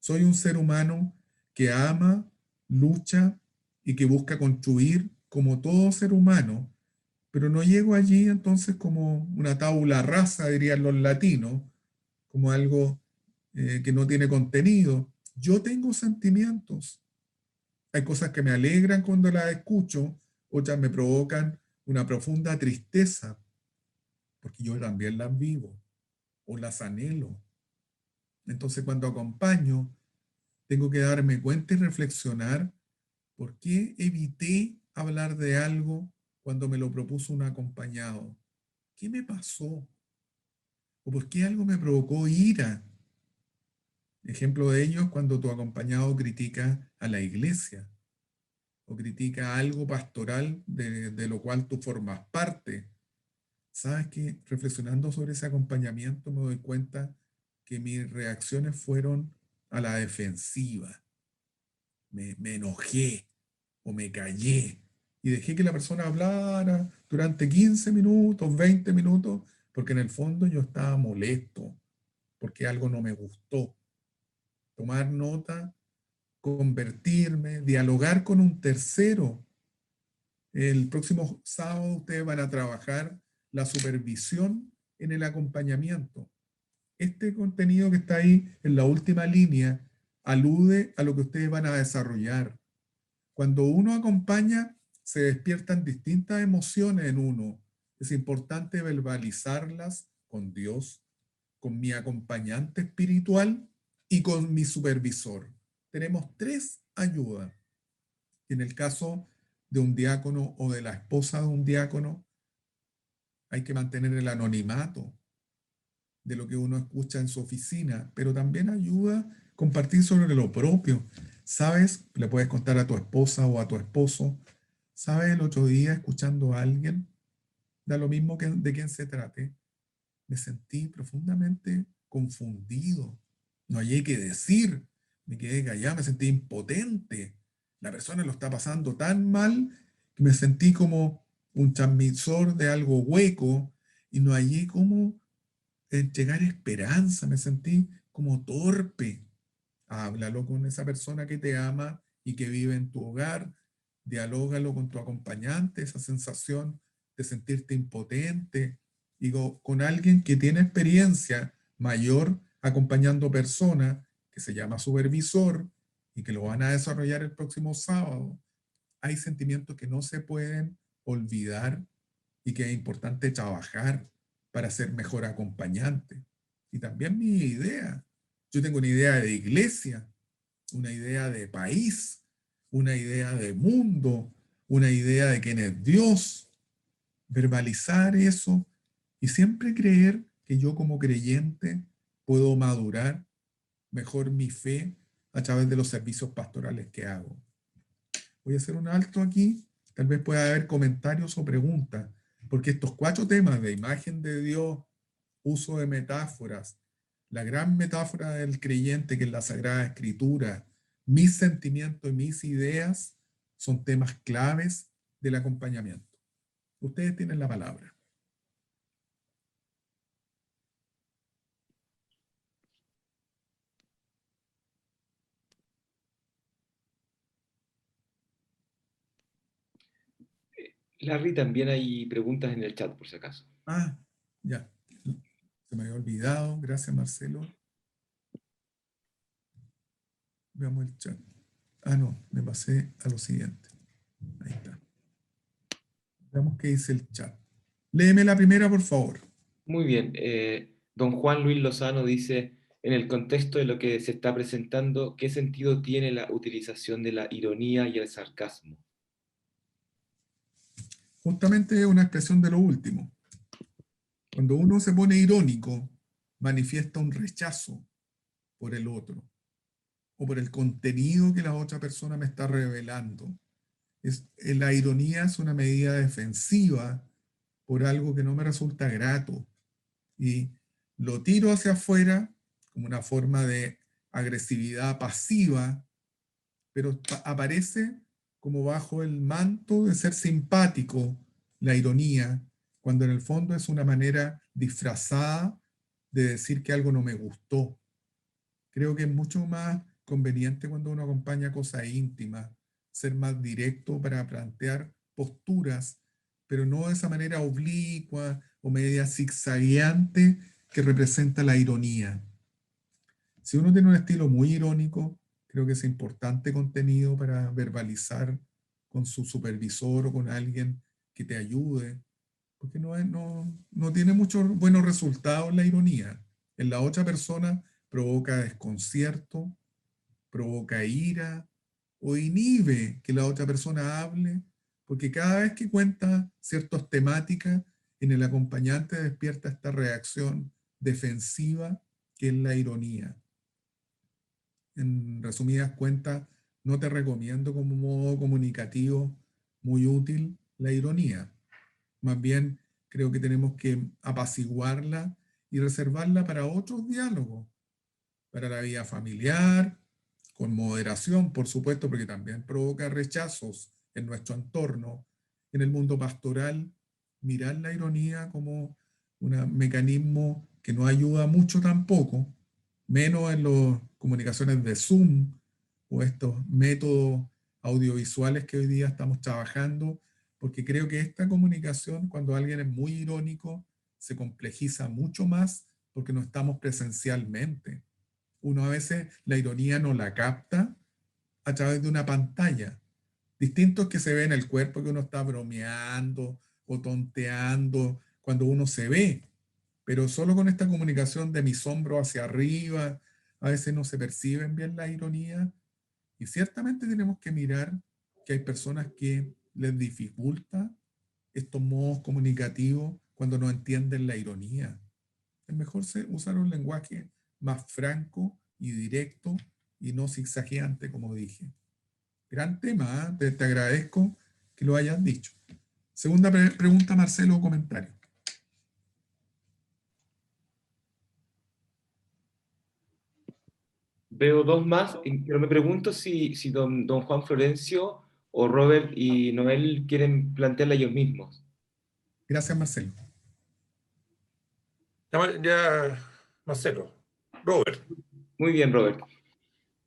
Soy un ser humano que ama, lucha y que busca construir como todo ser humano, pero no llego allí entonces como una tabula rasa, dirían los latinos, como algo que no tiene contenido. Yo tengo sentimientos. Hay cosas que me alegran cuando las escucho, otras me provocan una profunda tristeza, porque yo también las vivo o las anhelo. Entonces, cuando acompaño, tengo que darme cuenta y reflexionar por qué evité hablar de algo cuando me lo propuso un acompañado. ¿Qué me pasó? ¿O por qué algo me provocó ira? Ejemplo de ello es cuando tu acompañado critica a la iglesia o critica algo pastoral de lo cual tú formas parte. ¿Sabes qué? Reflexionando sobre ese acompañamiento me doy cuenta que mis reacciones fueron a la defensiva. Me enojé o me callé y dejé que la persona hablara durante 15 minutos, 20 minutos, porque en el fondo yo estaba molesto, porque algo no me gustó. Tomar nota, convertirme, dialogar con un tercero. El próximo sábado ustedes van a trabajar la supervisión en el acompañamiento. Este contenido que está ahí en la última línea alude a lo que ustedes van a desarrollar. Cuando uno acompaña, se despiertan distintas emociones en uno. Es importante verbalizarlas con Dios, con mi acompañante espiritual y con mi supervisor. Tenemos tres ayudas. En el caso de un diácono o de la esposa de un diácono, hay que mantener el anonimato de lo que uno escucha en su oficina, pero también ayuda a compartir sobre lo propio. ¿Sabes? Le puedes contar a tu esposa o a tu esposo. ¿Sabes? El otro día, escuchando a alguien, da lo mismo que de quién se trate, me sentí profundamente confundido. No hallé qué decir. Me quedé callado, me sentí impotente. La persona lo está pasando tan mal que me sentí como un transmisor de algo hueco y no hallé cómo entregar esperanza. Me sentí como torpe. Háblalo con esa persona que te ama y que vive en tu hogar. Dialógalo con tu acompañante, esa sensación de sentirte impotente. Digo, con alguien que tiene experiencia mayor acompañando personas, que se llama supervisor y que lo van a desarrollar el próximo sábado. Hay sentimientos que no se pueden olvidar y que es importante trabajar para ser mejor acompañante. Y también mi idea. Yo tengo una idea de iglesia, una idea de país, una idea de mundo, una idea de quién es Dios. Verbalizar eso y siempre creer que yo como creyente puedo madurar mejor mi fe a través de los servicios pastorales que hago. Voy a hacer un alto aquí, tal vez pueda haber comentarios o preguntas, porque estos cuatro temas de imagen de Dios, uso de metáforas, la gran metáfora del creyente que es la Sagrada Escritura, mis sentimientos y mis ideas son temas claves del acompañamiento. Ustedes tienen la palabra. Larry, también hay preguntas en el chat, por si acaso. Ah, ya. Se me había olvidado. Gracias, Marcelo. Veamos el chat. Ah, no, me pasé a lo siguiente. Ahí está. Veamos qué dice el chat. Léeme la primera, por favor. Muy bien. Don Juan Luis Lozano dice, en el contexto de lo que se está presentando, ¿qué sentido tiene la utilización de la ironía y el sarcasmo? Justamente es una expresión de lo último. Cuando uno se pone irónico, manifiesta un rechazo por el otro o por el contenido que la otra persona me está revelando. La ironía es una medida defensiva por algo que no me resulta grato y lo tiro hacia afuera como una forma de agresividad pasiva, pero aparece como bajo el manto de ser simpático la ironía, cuando en el fondo es una manera disfrazada de decir que algo no me gustó. Creo que es mucho más conveniente cuando uno acompaña cosas íntimas, ser más directo para plantear posturas, pero no de esa manera oblicua o media zigzagueante que representa la ironía. Si uno tiene un estilo muy irónico, creo que es importante contenido para verbalizar con su supervisor o con alguien que te ayude, porque no tiene muchos buenos resultados la ironía. En la otra persona provoca desconcierto, provoca ira o inhibe que la otra persona hable, porque cada vez que cuenta ciertas temáticas, en el acompañante despierta esta reacción defensiva que es la ironía. En resumidas cuentas, no te recomiendo como modo comunicativo muy útil la ironía. Más bien, creo que tenemos que apaciguarla y reservarla para otros diálogos, para la vida familiar, con moderación, por supuesto, porque también provoca rechazos en nuestro entorno. En el mundo pastoral, mirar la ironía como un mecanismo que no ayuda mucho tampoco, menos en las comunicaciones de Zoom o estos métodos audiovisuales que hoy día estamos trabajando, porque creo que esta comunicación, cuando alguien es muy irónico, se complejiza mucho más porque no estamos presencialmente. Uno a veces la ironía no la capta a través de una pantalla. Distinto es que se ve en el cuerpo, que uno está bromeando o tonteando cuando uno se ve, pero solo con esta comunicación de mis hombros hacia arriba, a veces no se perciben bien la ironía, y ciertamente tenemos que mirar que hay personas que les dificulta estos modos comunicativos cuando no entienden la ironía. Es mejor usar un lenguaje más franco y directo y no zigzagueante, como dije. Gran tema, ¿eh? Te agradezco que lo hayas dicho. Segunda pregunta, Marcelo, o comentario. Veo dos más, pero me pregunto si don Juan Florencio o Robert y Noel quieren plantearla ellos mismos. Gracias, Marcelo. Ya, Marcelo. Robert. Muy bien, Robert.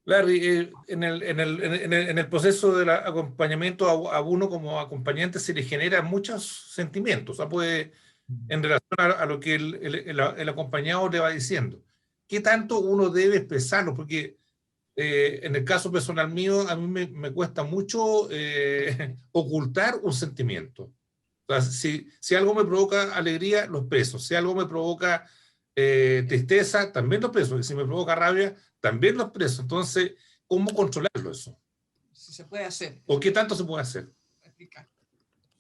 Larry, en el proceso del acompañamiento a uno como acompañante se le generan muchos sentimientos, o sea, en relación a lo que el acompañado le va diciendo. ¿Qué tanto uno debe expresarlo? Porque en el caso personal mío, a mí me cuesta mucho ocultar un sentimiento. O sea, si algo me provoca alegría, lo expreso. Si algo me provoca tristeza, también lo expreso. Y si me provoca rabia, también lo expreso. Entonces, ¿cómo controlarlo eso? Si se puede hacer. ¿O qué tanto se puede hacer?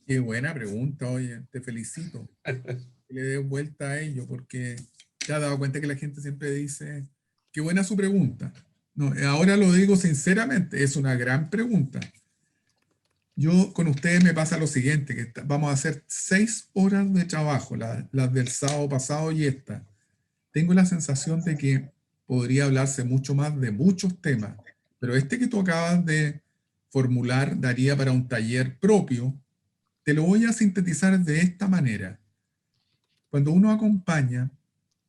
Qué buena pregunta, oye, te felicito. Que le des vuelta a ello, porque te has dado cuenta que la gente siempre dice, qué buena su pregunta. No, ahora lo digo sinceramente, es una gran pregunta. Yo con ustedes me pasa lo siguiente, que vamos a hacer 6 horas de trabajo, las del sábado pasado y esta. Tengo la sensación de que podría hablarse mucho más de muchos temas, pero este que tú acabas de formular daría para un taller propio. Te lo voy a sintetizar de esta manera. Cuando uno acompaña,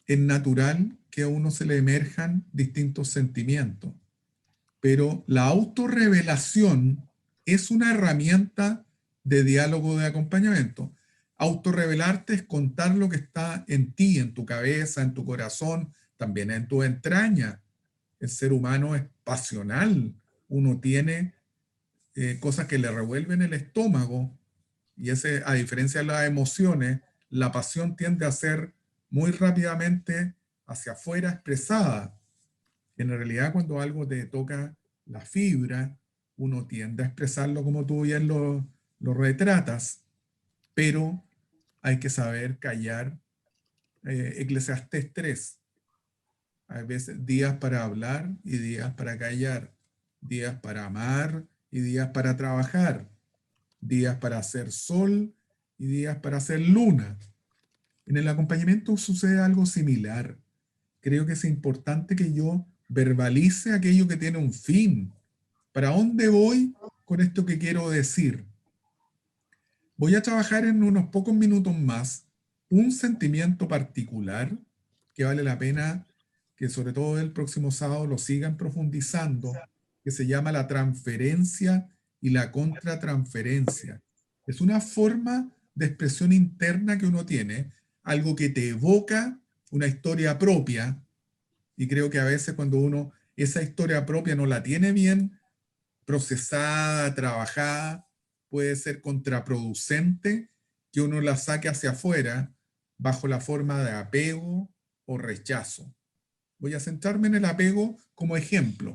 es natural que a uno se le emerjan distintos sentimientos, pero la autorrevelación es una herramienta de diálogo de acompañamiento. Autorrevelarte es contar lo que está en ti, en tu cabeza, en tu corazón, también en tu entraña. El ser humano es pasional. Uno tiene cosas que le revuelven el estómago, y ese, a diferencia de las emociones, la pasión tiende a ser muy rápidamente hacia afuera expresada. En realidad, cuando algo te toca la fibra, uno tiende a expresarlo como tú bien lo retratas, pero hay que saber callar. Eclesiastés 3. Hay veces días para hablar y días para callar, días para amar y días para trabajar, días para hacer sol y días para hacer luna. En el acompañamiento sucede algo similar. Creo que es importante que yo verbalice aquello que tiene un fin. ¿Para dónde voy con esto que quiero decir? Voy a trabajar en unos pocos minutos más un sentimiento particular que vale la pena que sobre todo el próximo sábado lo sigan profundizando, que se llama la transferencia y la contratransferencia. Es una forma de expresión interna que uno tiene, algo que te evoca una historia propia, y creo que a veces cuando uno esa historia propia no la tiene bien procesada, trabajada, puede ser contraproducente que uno la saque hacia afuera bajo la forma de apego o rechazo. Voy a centrarme en el apego como ejemplo.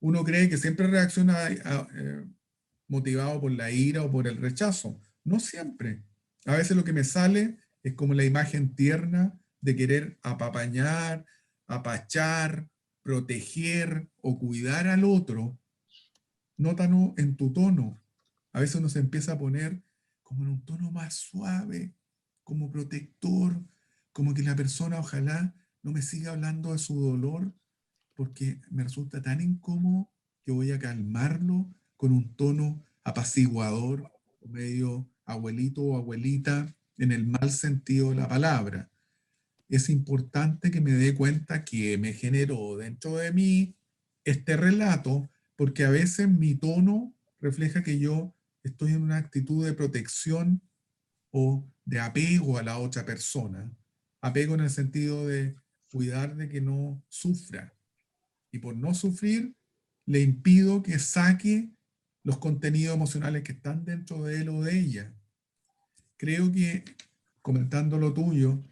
Uno cree que siempre reacciona motivado por la ira o por el rechazo. No siempre. A veces lo que me sale es como la imagen tierna de querer apapañar, apachar, proteger o cuidar al otro. Nótalo en tu tono. A veces uno se empieza a poner como en un tono más suave, como protector, como que la persona ojalá no me siga hablando de su dolor, porque me resulta tan incómodo que voy a calmarlo con un tono apaciguador, medio abuelito o abuelita, en el mal sentido de la palabra. Es importante que me dé cuenta que me generó dentro de mí este relato, porque a veces mi tono refleja que yo estoy en una actitud de protección o de apego a la otra persona. Apego en el sentido de cuidar de que no sufra. Y por no sufrir, le impido que saque los contenidos emocionales que están dentro de él o de ella. Creo que, comentando lo tuyo,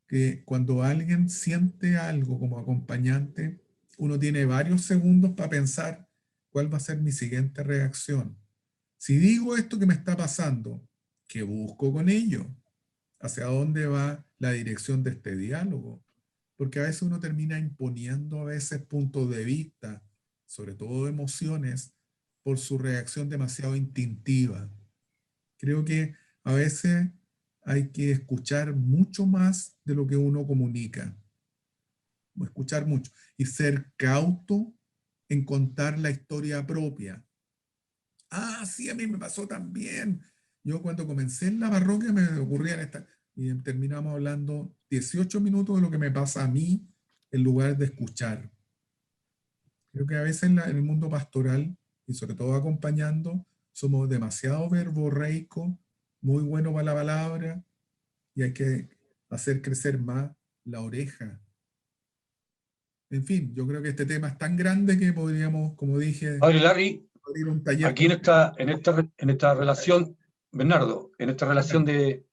que cuando alguien siente algo como acompañante, uno tiene varios segundos para pensar cuál va a ser mi siguiente reacción. Si digo esto que me está pasando, ¿qué busco con ello? ¿Hacia dónde va la dirección de este diálogo? Porque a veces uno termina imponiendo a veces puntos de vista, sobre todo emociones, por su reacción demasiado instintiva. Creo que a veces hay que escuchar mucho más de lo que uno comunica. Escuchar mucho y ser cauto en contar la historia propia. Ah, sí, a mí me pasó también. Yo cuando comencé en la parroquia me ocurrían estas, y terminamos hablando 18 minutos de lo que me pasa a mí en lugar de escuchar. Creo que a veces en el mundo pastoral, y sobre todo acompañando, somos demasiado verborreicos, muy buenos para la palabra, y hay que hacer crecer más la oreja. En fin, yo creo que este tema es tan grande que podríamos, como dije, Padre Larry, abrir un taller. aquí en esta relación, Bernardo, en esta relación de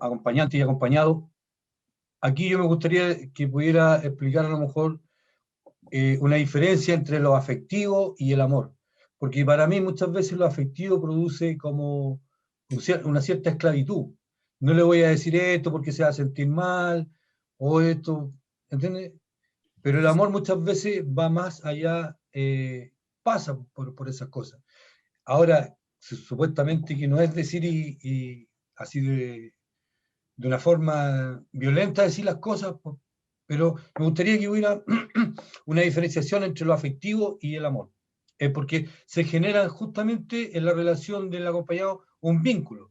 acompañante y acompañado, aquí yo me gustaría que pudiera explicar a lo mejor una diferencia entre lo afectivo y el amor. Porque para mí muchas veces lo afectivo produce como una cierta esclavitud. No le voy a decir esto porque se va a sentir mal, o esto, ¿entiendes? Pero el amor muchas veces va más allá, pasa por esas cosas. Ahora, supuestamente que no es decir y así de una forma violenta decir las cosas, pero me gustaría que hubiera una diferenciación entre lo afectivo y el amor, porque se genera justamente en la relación del acompañado un vínculo.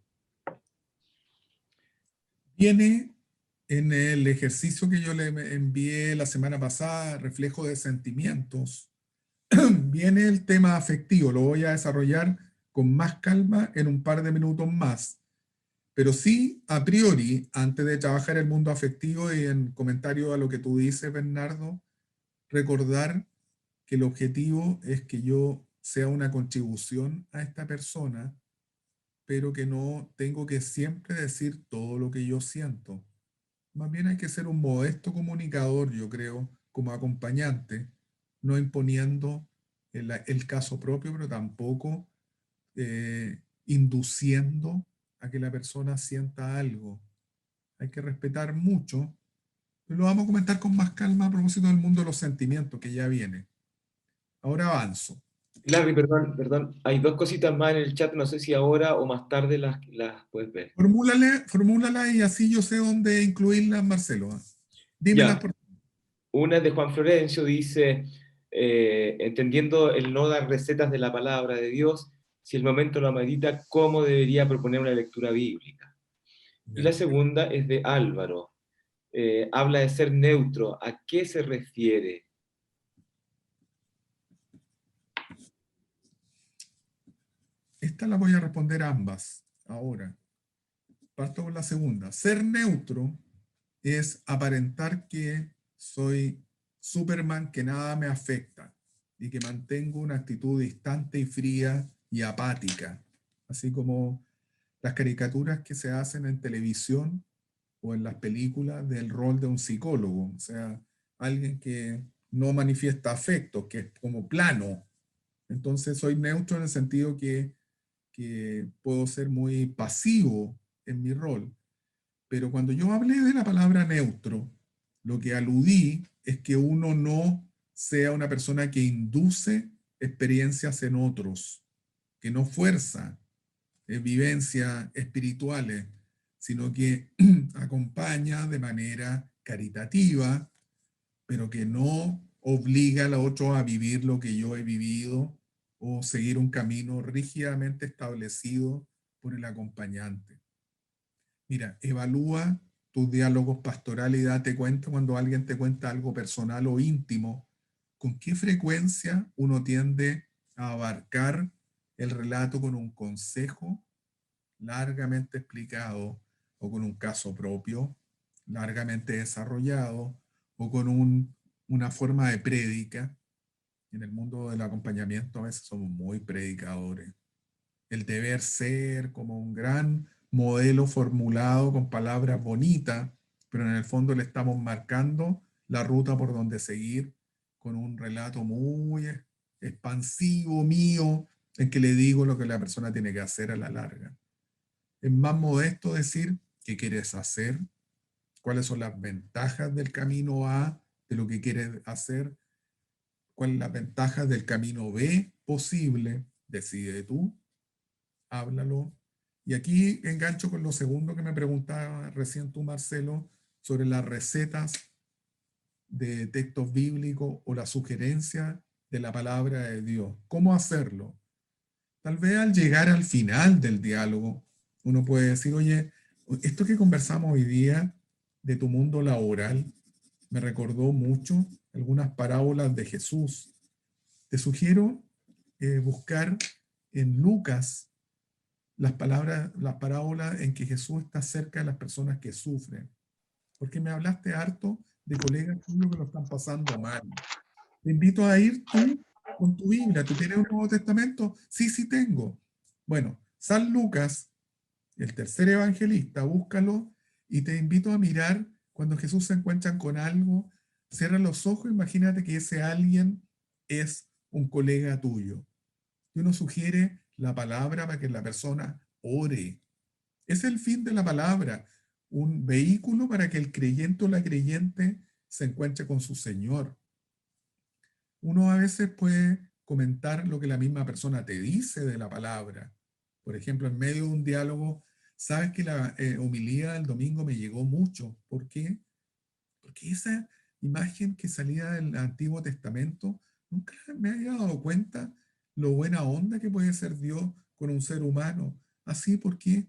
Viene en el ejercicio que yo le envié la semana pasada, reflejo de sentimientos, viene el tema afectivo, lo voy a desarrollar con más calma en un par de minutos más. Pero sí, a priori, antes de trabajar el mundo afectivo y en comentario a lo que tú dices, Bernardo, recordar que el objetivo es que yo sea una contribución a esta persona, pero que no tengo que siempre decir todo lo que yo siento. Más bien hay que ser un modesto comunicador, yo creo, como acompañante, no imponiendo el caso propio, pero tampoco induciendo a que la persona sienta algo. Hay que respetar mucho. Lo vamos a comentar con más calma a propósito del mundo de los sentimientos que ya viene. Ahora avanzo. Larry, perdón, hay dos cositas más en el chat, no sé si ahora o más tarde las puedes ver. Formúlala y así yo sé dónde incluirlas, Marcelo. Dímelas Ya. por favor. Una es de Juan Florencio, dice, entendiendo el no dar recetas de la palabra de Dios, si el momento lo amerita, ¿cómo debería proponer una lectura bíblica? Y la segunda es de Álvaro. Habla de ser neutro. ¿A qué se refiere? Esta la voy a responder ambas ahora. Parto con la segunda. Ser neutro es aparentar que soy Superman, que nada me afecta y que mantengo una actitud distante y fría y apática, así como las caricaturas que se hacen en televisión o en las películas del rol de un psicólogo, o sea, alguien que no manifiesta afecto, que es como plano. Entonces soy neutro en el sentido que puedo ser muy pasivo en mi rol. Pero cuando yo hablé de la palabra neutro, lo que aludí es que uno no sea una persona que induce experiencias en otros, que no fuerza vivencias espirituales, sino que acompaña de manera caritativa, pero que no obliga a los otros a vivir lo que yo he vivido o seguir un camino rígidamente establecido por el acompañante. Mira, evalúa tus diálogos pastorales y date cuenta cuando alguien te cuenta algo personal o íntimo, con qué frecuencia uno tiende a abarcar el relato con un consejo largamente explicado o con un caso propio largamente desarrollado o con una forma de prédica. En el mundo del acompañamiento a veces somos muy predicadores. El deber ser como un gran modelo formulado con palabras bonitas, pero en el fondo le estamos marcando la ruta por donde seguir con un relato muy expansivo mío en que le digo lo que la persona tiene que hacer a la larga. Es más modesto decir qué quieres hacer, cuáles son las ventajas del camino A, de lo que quieres hacer, cuáles son las ventajas del camino B posible, decide tú, háblalo. Y aquí engancho con lo segundo que me preguntaba recién tú, Marcelo, sobre las recetas de textos bíblicos o la sugerencia de la palabra de Dios. ¿Cómo hacerlo? Tal vez al llegar al final del diálogo, uno puede decir, oye, esto que conversamos hoy día de tu mundo laboral me recordó mucho algunas parábolas de Jesús. Te sugiero buscar en Lucas las parábolas en que Jesús está cerca de las personas que sufren. Porque me hablaste harto de colegas tuyos que lo están pasando mal. Te invito a ir tú con tu Biblia. ¿Tú tienes un Nuevo Testamento? Sí, sí tengo. Bueno, San Lucas, el tercer evangelista, búscalo y te invito a mirar cuando Jesús se encuentra con algo, cierra los ojos, imagínate que ese alguien es un colega tuyo. Y uno sugiere la palabra para que la persona ore. Es el fin de la palabra, un vehículo para que el creyente o la creyente se encuentre con su Señor. Uno a veces puede comentar lo que la misma persona te dice de la palabra. Por ejemplo, en medio de un diálogo, sabes que la homilía del domingo me llegó mucho. ¿Por qué? Porque esa imagen que salía del Antiguo Testamento, nunca me había dado cuenta lo buena onda que puede ser Dios con un ser humano. Así, porque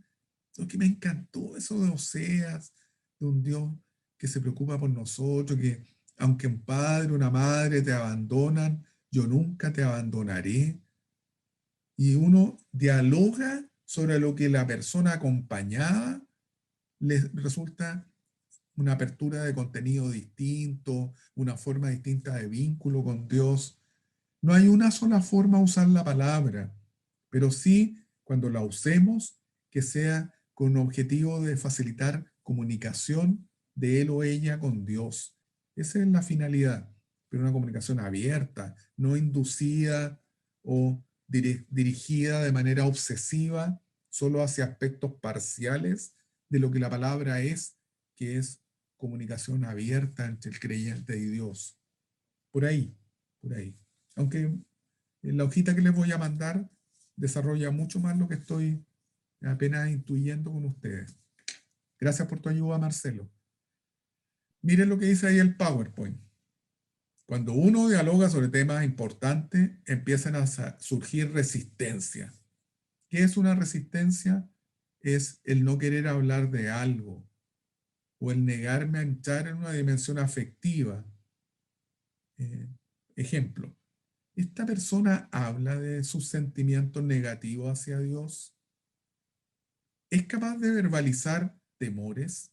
me encantó eso de Oseas, de un Dios que se preocupa por nosotros, que aunque un padre, una madre te abandonan, yo nunca te abandonaré. Y uno dialoga sobre lo que la persona acompañada le resulta una apertura de contenido distinto, una forma distinta de vínculo con Dios. No hay una sola forma de usar la palabra, pero sí, cuando la usemos, que sea con objetivo de facilitar comunicación de él o ella con Dios. Esa es la finalidad, pero una comunicación abierta, no inducida o dirigida de manera obsesiva solo hacia aspectos parciales de lo que la palabra es, que es comunicación abierta entre el creyente y Dios. Por ahí, por ahí. Aunque en la hojita que les voy a mandar desarrolla mucho más lo que estoy apenas intuyendo con ustedes. Gracias por tu ayuda, Marcelo. Miren lo que dice ahí el PowerPoint. Cuando uno dialoga sobre temas importantes, empiezan a surgir resistencias. ¿Qué es una resistencia? Es el no querer hablar de algo o el negarme a entrar en una dimensión afectiva. Ejemplo, ¿esta persona habla de sus sentimientos negativos hacia Dios? ¿Es capaz de verbalizar temores?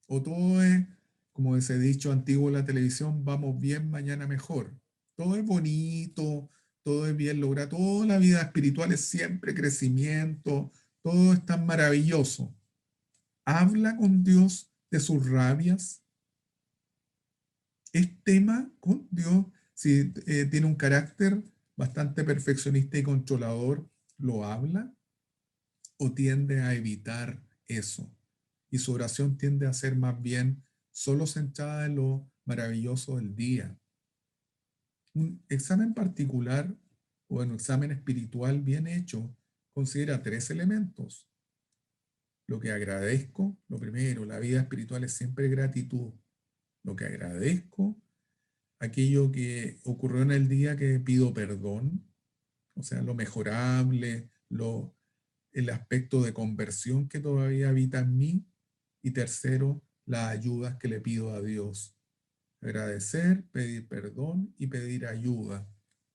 ¿O todo es, como ese dicho antiguo en la televisión, vamos bien, mañana mejor? Todo es bonito, todo es bien logrado, toda la vida espiritual es siempre crecimiento, todo es tan maravilloso. ¿Habla con Dios de sus rabias? ¿Es tema con Dios? Si tiene un carácter bastante perfeccionista y controlador, ¿lo habla? ¿O tiende a evitar eso? Y su oración tiende a ser más bien solo centrada en lo maravilloso del día. Un examen particular o un examen espiritual bien hecho considera 3 elementos. Lo que agradezco, lo primero, la vida espiritual es siempre gratitud. Lo que agradezco, aquello que ocurrió en el día que pido perdón, o sea, lo mejorable, el aspecto de conversión que todavía habita en mí. Y tercero, las ayudas que le pido a Dios. Agradecer, pedir perdón y pedir ayuda.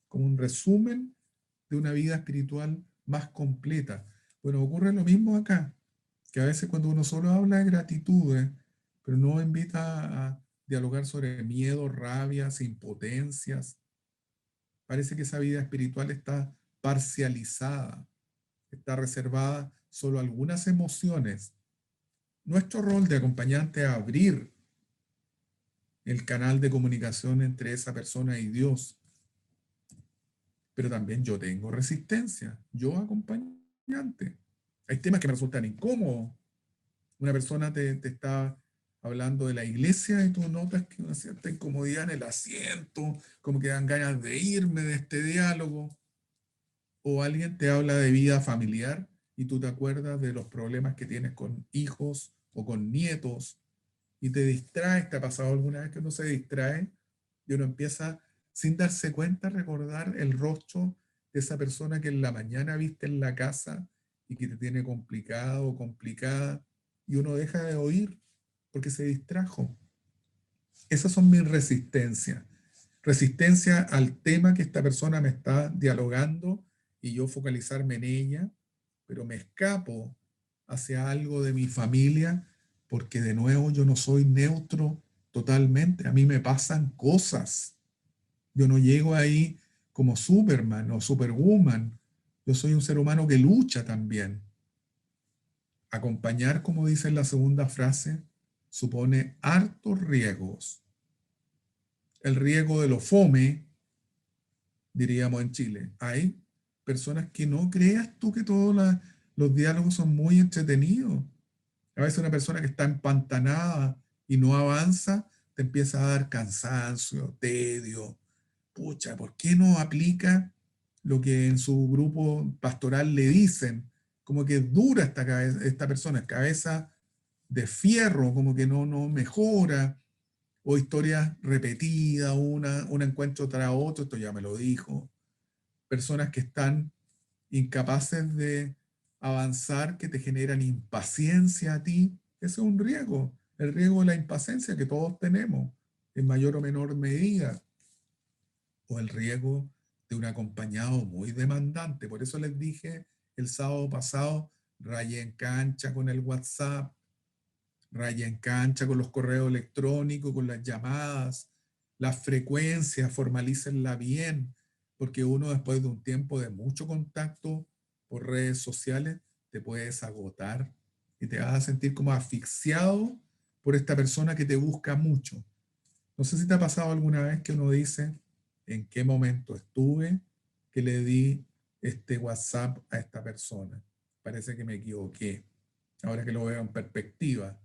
Como un resumen de una vida espiritual más completa. Bueno, ocurre lo mismo acá, que a veces cuando uno solo habla de gratitudes, pero no invita a dialogar sobre miedo, rabias, impotencias, parece que esa vida espiritual está parcializada, está reservada solo a algunas emociones. Nuestro rol de acompañante es abrir el canal de comunicación entre esa persona y Dios. Pero también yo tengo resistencia, yo acompañante. Hay temas que me resultan incómodos. Una persona te está hablando de la iglesia y tú notas que una cierta incomodidad en el asiento, como que dan ganas de irme de este diálogo. O alguien te habla de vida familiar y tú te acuerdas de los problemas que tienes con hijos o con nietos y te distraes. ¿Te ha pasado alguna vez que uno se distrae y uno empieza sin darse cuenta a recordar el rostro de esa persona que en la mañana viste en la casa y que te tiene complicado o complicada y uno deja de oír porque se distrajo? Esas son mis resistencias. Resistencia al tema que esta persona me está dialogando y yo focalizarme en ella, pero me escapo hacia algo de mi familia porque de nuevo yo no soy neutro totalmente. A mí me pasan cosas. Yo no llego ahí como Superman o Superwoman. Yo soy un ser humano que lucha también. Acompañar, como dice en la segunda frase, supone hartos riesgos. El riesgo de lo fome, diríamos en Chile. Hay personas que no creas tú que todos los diálogos son muy entretenidos. A veces una persona que está empantanada y no avanza, te empieza a dar cansancio, tedio. Pucha, ¿por qué no aplica lo que en su grupo pastoral le dicen? Como que es dura esta persona, cabeza de fierro, como que no mejora. O historias repetidas, un encuentro tras otro, esto ya me lo dijo. Personas que están incapaces de avanzar, que te generan impaciencia a ti. Ese es un riesgo, el riesgo de la impaciencia que todos tenemos, en mayor o menor medida. O el riesgo de un acompañado muy demandante. Por eso les dije el sábado pasado, raya en cancha con el WhatsApp. raya en cancha con los correos electrónicos, con las llamadas, las frecuencias, formalícenla bien, porque uno después de un tiempo de mucho contacto por redes sociales, te puedes agotar y te vas a sentir como asfixiado por esta persona que te busca mucho. No sé si te ha pasado alguna vez que uno dice, ¿en qué momento estuve que le di este WhatsApp a esta persona? Parece que me equivoqué. Ahora que lo veo en perspectiva.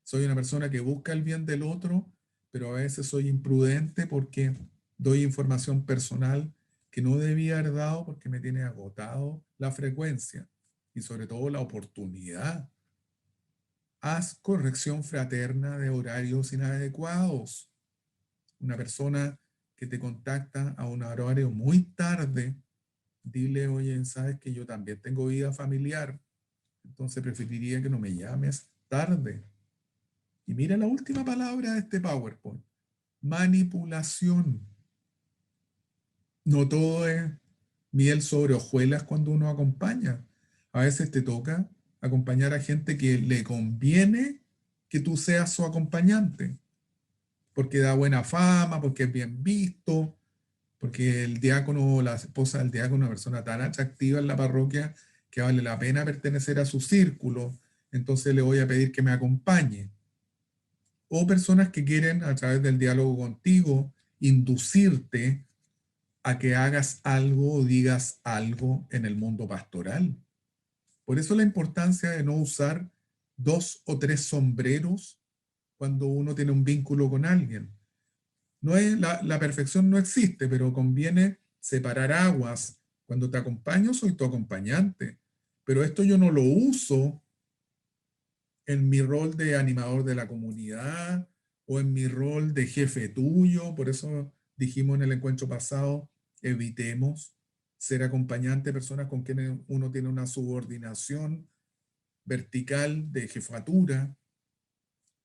Soy una persona que busca el bien del otro, pero a veces soy imprudente porque doy información personal que no debía haber dado porque me tiene agotado la frecuencia y sobre todo la oportunidad. Haz corrección fraterna de horarios inadecuados. Una persona que te contacta a un horario muy tarde, dile, oye, sabes que yo también tengo vida familiar, entonces preferiría que no me llames tarde. Y mira la última palabra de este PowerPoint: manipulación. No todo es miel sobre hojuelas cuando uno acompaña. A veces te toca acompañar a gente que le conviene que tú seas su acompañante, porque da buena fama, porque es bien visto, porque el diácono o la esposa del diácono es una persona tan atractiva en la parroquia que vale la pena pertenecer a su círculo, entonces le voy a pedir que me acompañe. O personas que quieren, a través del diálogo contigo, inducirte a que hagas algo o digas algo en el mundo pastoral. Por eso la importancia de no usar 2 o 3 sombreros cuando uno tiene un vínculo con alguien. No es, la perfección no existe, pero conviene separar aguas. Cuando te acompaño, soy tu acompañante. Pero esto yo no lo uso en mi rol de animador de la comunidad o en mi rol de jefe tuyo. Por eso dijimos en el encuentro pasado, evitemos ser acompañante de personas con quienes uno tiene una subordinación vertical de jefatura,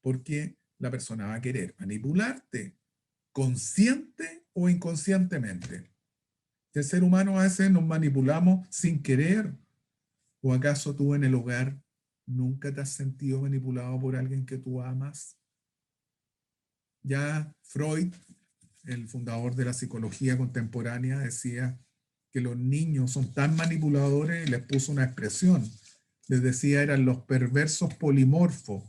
porque la persona va a querer manipularte, consciente o inconscientemente. El ser humano a veces nos manipulamos sin querer. ¿O acaso tú en el hogar nunca te has sentido manipulado por alguien que tú amas? Ya Freud, el fundador de la psicología contemporánea, decía que los niños son tan manipuladores y les puso una expresión. Les decía eran los perversos polimorfos,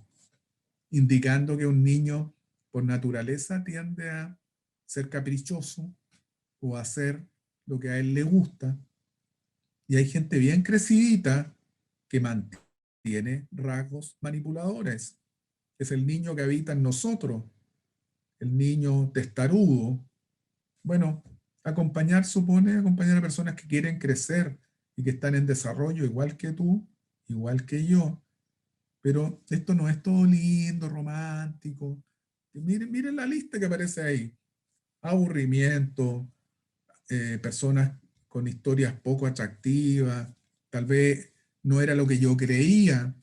indicando que un niño por naturaleza tiende a ser caprichoso o a hacer lo que a él le gusta. Y hay gente bien crecidita que mantiene rasgos manipuladores. Es el niño que habita en nosotros, el niño testarudo. Bueno, acompañar supone acompañar a personas que quieren crecer y que están en desarrollo igual que tú, igual que yo. Pero esto no es todo lindo, romántico. Miren la lista que aparece ahí. Aburrimiento, personas con historias poco atractivas, tal vez no era lo que yo creía.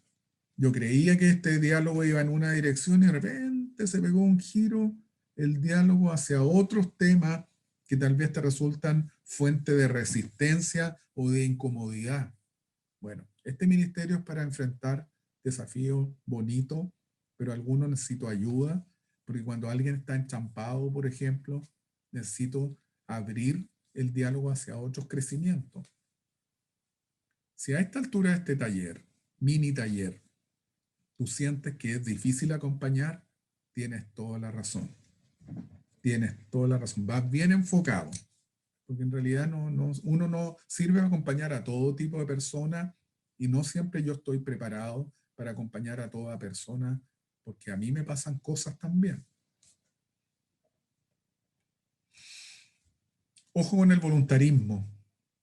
Yo creía que este diálogo iba en una dirección y de repente se pegó un giro el diálogo hacia otros temas que tal vez te resultan fuente de resistencia o de incomodidad. Bueno, este ministerio es para enfrentar desafíos bonitos, pero algunos necesito ayuda, porque cuando alguien está enchampado, por ejemplo, necesito abrir el diálogo hacia otros crecimientos. Si a esta altura de este taller, mini taller, tú sientes que es difícil acompañar, tienes toda la razón. Tienes toda la razón. Vas bien enfocado. Porque en realidad uno no sirve a acompañar a todo tipo de personas y no siempre yo estoy preparado para acompañar a toda persona, porque a mí me pasan cosas también. Ojo con el voluntarismo,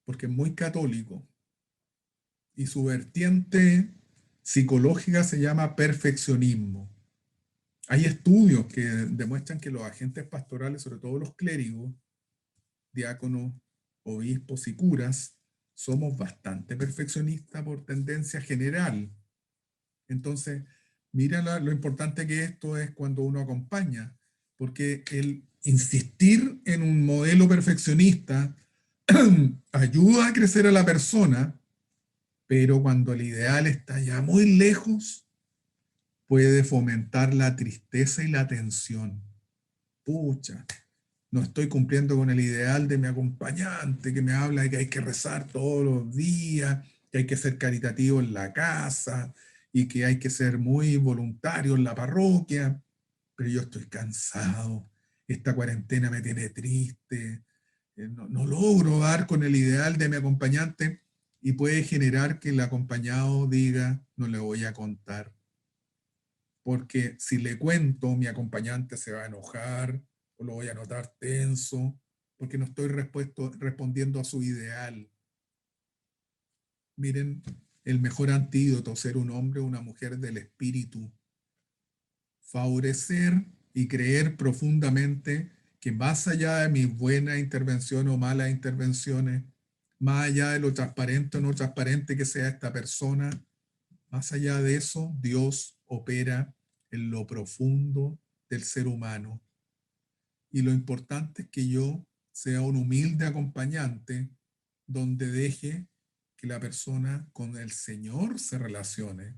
porque es muy católico. Y su vertiente psicológica se llama perfeccionismo. Hay estudios que demuestran que los agentes pastorales, sobre todo los clérigos, diáconos, obispos y curas, somos bastante perfeccionistas por tendencia general. Entonces, mira lo importante que esto es cuando uno acompaña, porque el insistir en un modelo perfeccionista ayuda a crecer a la persona, pero cuando el ideal está ya muy lejos, puede fomentar la tristeza y la tensión. Pucha, no estoy cumpliendo con el ideal de mi acompañante que me habla de que hay que rezar todos los días, que hay que ser caritativo en la casa y que hay que ser muy voluntario en la parroquia, pero yo estoy cansado, esta cuarentena me tiene triste, no logro dar con el ideal de mi acompañante y puede generar que el acompañado diga, no le voy a contar, porque si le cuento, mi acompañante se va a enojar o lo voy a notar tenso, porque no estoy respondiendo a su ideal. Miren, el mejor antídoto, ser un hombre o una mujer del espíritu. Favorecer y creer profundamente que más allá de mis buenas intervenciones o malas intervenciones, más allá de lo transparente o no transparente que sea esta persona, más allá de eso, Dios opera en lo profundo del ser humano. Y lo importante es que yo sea un humilde acompañante donde deje que la persona con el Señor se relacione.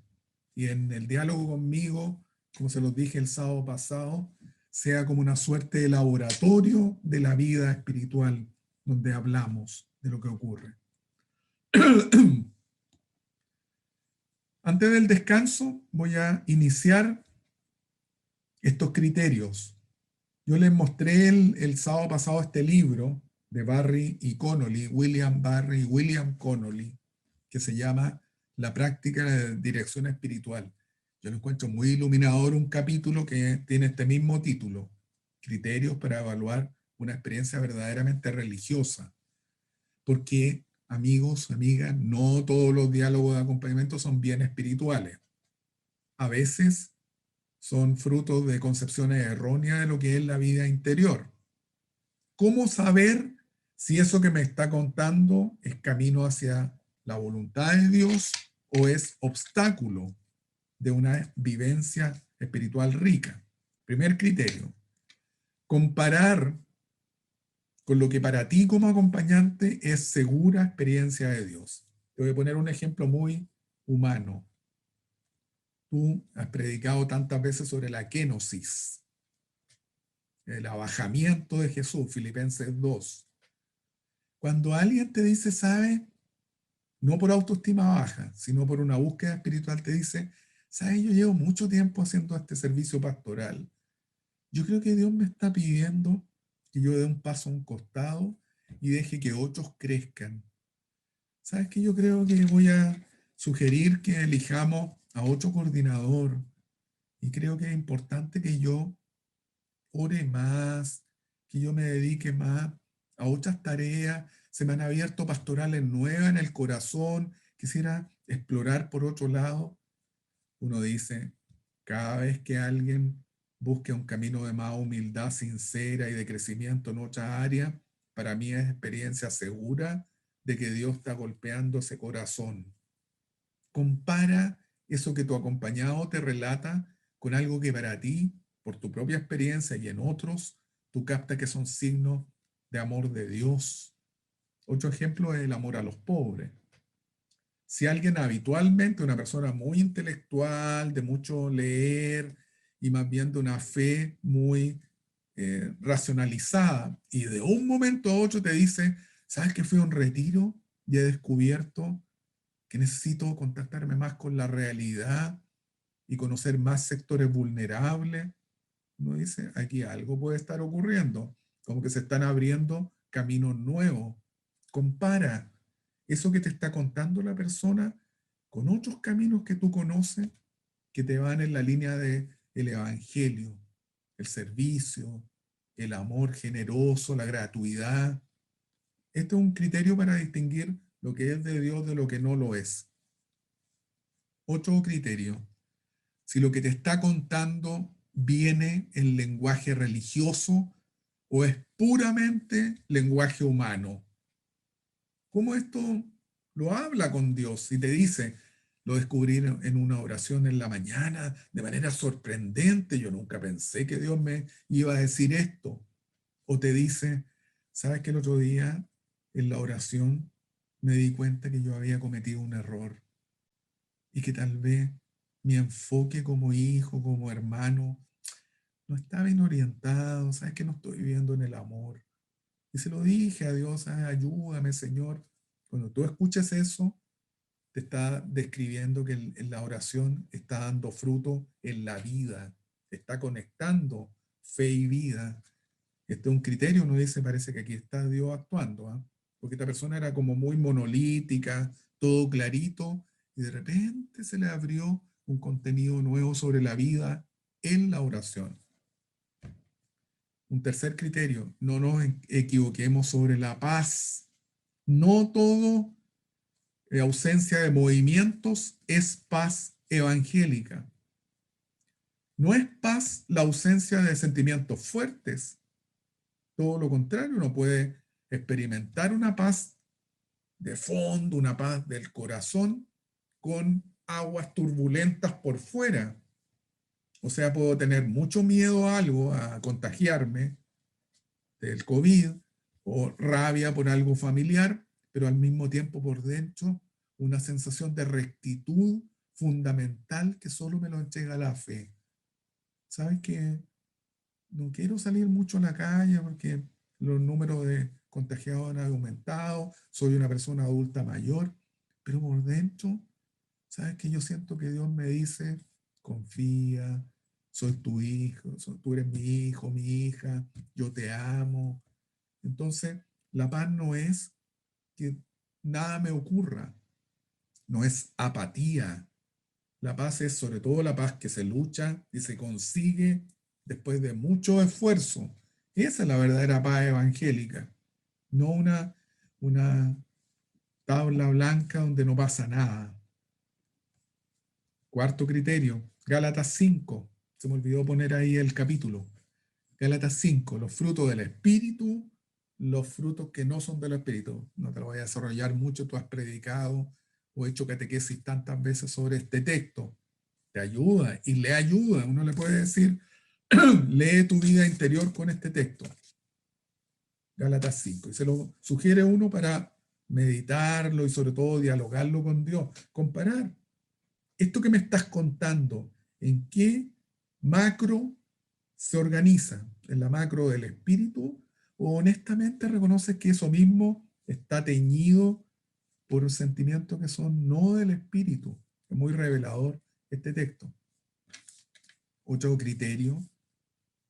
Y en el diálogo conmigo, como se los dije el sábado pasado, sea como una suerte de laboratorio de la vida espiritual, donde hablamos de lo que ocurre. Antes del descanso, voy a iniciar estos criterios. Yo les mostré el sábado pasado este libro de Barry y Connolly, William Barry y William Connolly, que se llama La práctica de dirección espiritual. Yo lo encuentro muy iluminador, un capítulo que tiene este mismo título, Criterios para evaluar una experiencia verdaderamente religiosa. Porque, amigos, amigas, no todos los diálogos de acompañamiento son bien espirituales. A veces son frutos de concepciones erróneas de lo que es la vida interior. ¿Cómo saber si eso que me está contando es camino hacia la voluntad de Dios o es obstáculo de una vivencia espiritual rica? Primer criterio, comparar con lo que para ti como acompañante es segura experiencia de Dios. Te voy a poner un ejemplo muy humano. Tú has predicado tantas veces sobre la kenosis, el abajamiento de Jesús, Filipenses 2. Cuando alguien te dice, ¿sabe? No por autoestima baja, sino por una búsqueda espiritual, te dice, ¿sabes? Yo llevo mucho tiempo haciendo este servicio pastoral. Yo creo que Dios me está pidiendo que yo dé un paso a un costado y deje que otros crezcan. ¿Sabes qué? Yo creo que voy a sugerir que elijamos a otro coordinador y creo que es importante que yo ore más, que yo me dedique más a otras tareas. Se me han abierto pastorales nuevas en el corazón, quisiera explorar por otro lado. Uno dice, cada vez que alguien busque un camino de más humildad sincera y de crecimiento en otra área, para mí es experiencia segura de que Dios está golpeando ese corazón. Compara eso que tu acompañado te relata con algo que para ti, por tu propia experiencia y en otros, tú captas que son signos de amor de Dios. Otro ejemplo es el amor a los pobres. Si alguien habitualmente, una persona muy intelectual, de mucho leer y más bien de una fe muy racionalizada, y de un momento a otro te dice, ¿sabes que fui a un retiro y he descubierto que necesito contactarme más con la realidad y conocer más sectores vulnerables? Uno dice, aquí algo puede estar ocurriendo, como que se están abriendo caminos nuevos. Compara eso que te está contando la persona con otros caminos que tú conoces que te van en la línea del evangelio, el servicio, el amor generoso, la gratuidad. Este es un criterio para distinguir lo que es de Dios de lo que no lo es. Otro criterio, si lo que te está contando viene en lenguaje religioso o es puramente lenguaje humano. ¿Cómo esto lo habla con Dios? Y te dice, lo descubrí en una oración en la mañana de manera sorprendente, yo nunca pensé que Dios me iba a decir esto. O te dice, ¿sabes que el otro día en la oración me di cuenta que yo había cometido un error y que tal vez mi enfoque como hijo, como hermano, no está bien orientado, sabes que no estoy viviendo en el amor. Y se lo dije a Dios, ayúdame, Señor. Cuando tú escuches eso, te está describiendo que en la oración está dando fruto en la vida, está conectando fe y vida. Este es un criterio, uno dice, parece que aquí está Dios actuando, ¿ah? Porque esta persona era como muy monolítica, todo clarito, y de repente se le abrió un contenido nuevo sobre la vida en la oración. Un tercer criterio, no nos equivoquemos sobre la paz. No todo ausencia de movimientos es paz evangélica. No es paz la ausencia de sentimientos fuertes. Todo lo contrario, uno puede experimentar una paz de fondo, una paz del corazón con aguas turbulentas por fuera. O sea, puedo tener mucho miedo a algo, a contagiarme del COVID, o rabia por algo familiar, pero al mismo tiempo por dentro una sensación de rectitud fundamental que solo me lo entrega la fe. ¿Sabes qué? No quiero salir mucho a la calle porque los números de contagiados han aumentado, soy una persona adulta mayor, pero por dentro, ¿sabes qué? Yo siento que Dios me dice, confía, soy tu hijo, tú eres mi hijo, mi hija, yo te amo. Entonces, la paz no es que nada me ocurra, no es apatía. La paz es sobre todo la paz que se lucha y se consigue después de mucho esfuerzo. Esa es la verdadera paz evangélica, no una tabla blanca donde no pasa nada. Cuarto criterio, Gálatas 5. Se me olvidó poner ahí el capítulo. Gálatas 5, los frutos del Espíritu, los frutos que no son del Espíritu. No te lo voy a desarrollar mucho, tú has predicado o hecho catequesis tantas veces sobre este texto. Te ayuda y le ayuda. Uno le puede decir, lee tu vida interior con este texto. Gálatas 5. Y se lo sugiere uno para meditarlo y sobre todo dialogarlo con Dios. Comparar esto que me estás contando, ¿en qué macro se organiza? ¿En la macro del espíritu? ¿O honestamente reconoces que eso mismo está teñido por sentimientos que son no del espíritu? Es muy revelador este texto. Otro criterio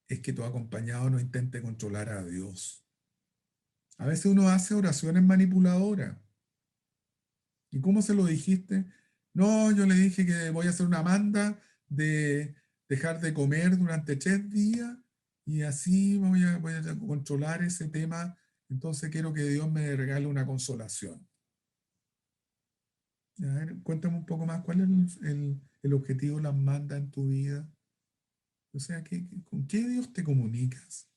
es que tu acompañado no intente controlar a Dios. A veces uno hace oraciones manipuladoras. ¿Y cómo se lo dijiste? No, yo le dije que voy a hacer una manda de dejar de comer durante 3 días y así voy a controlar ese tema. Entonces quiero que Dios me regale una consolación. A ver, cuéntame un poco más, ¿cuál es el objetivo de las mandas en tu vida? O sea, ¿con qué Dios te comunicas?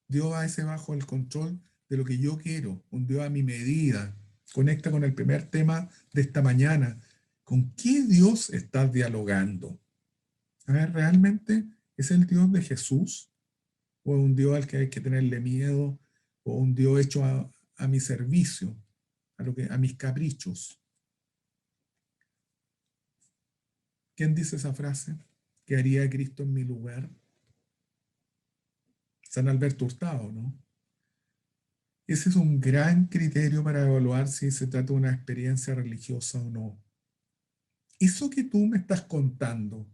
Dios a ese bajo el control de lo que yo quiero, un Dios a mi medida. Conecta con el primer tema de esta mañana. ¿Con qué Dios estás dialogando? A ver, ¿realmente es el Dios de Jesús? ¿O es un Dios al que hay que tenerle miedo? ¿O un Dios hecho a mi servicio? A mis caprichos. ¿Quién dice esa frase? ¿Qué haría Cristo en mi lugar? San Alberto Hurtado, ¿no? Ese es un gran criterio para evaluar si se trata de una experiencia religiosa o no. Eso que tú me estás contando,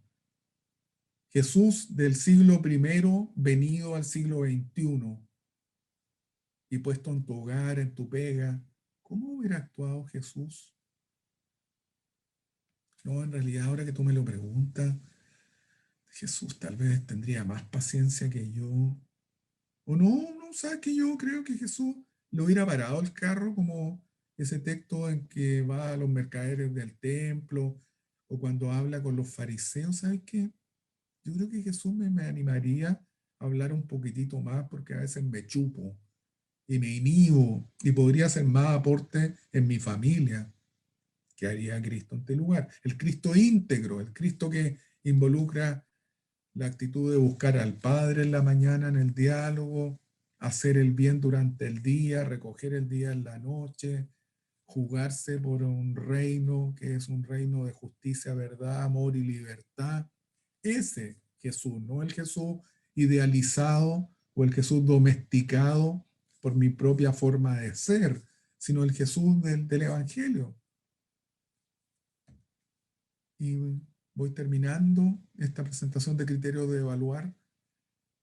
Jesús del siglo I venido al siglo XXI y puesto en tu hogar, en tu pega, ¿cómo hubiera actuado Jesús? No, en realidad ahora que tú me lo preguntas, Jesús tal vez tendría más paciencia que yo. O no, sabes que yo creo que Jesús le hubiera parado el carro como ese texto en que va a los mercaderes del templo o cuando habla con los fariseos, ¿sabes qué? Yo creo que Jesús me animaría a hablar un poquitito más porque a veces me chupo y me inhibo y podría hacer más aporte en mi familia. ¿Qué haría Cristo en este lugar? El Cristo íntegro, el Cristo que involucra la actitud de buscar al Padre en la mañana en el diálogo, hacer el bien durante el día, recoger el día en la noche, jugarse por un reino que es un reino de justicia, verdad, amor y libertad. Ese Jesús, no el Jesús idealizado o el Jesús domesticado por mi propia forma de ser, sino el Jesús del Evangelio. Y voy terminando esta presentación de criterios de evaluar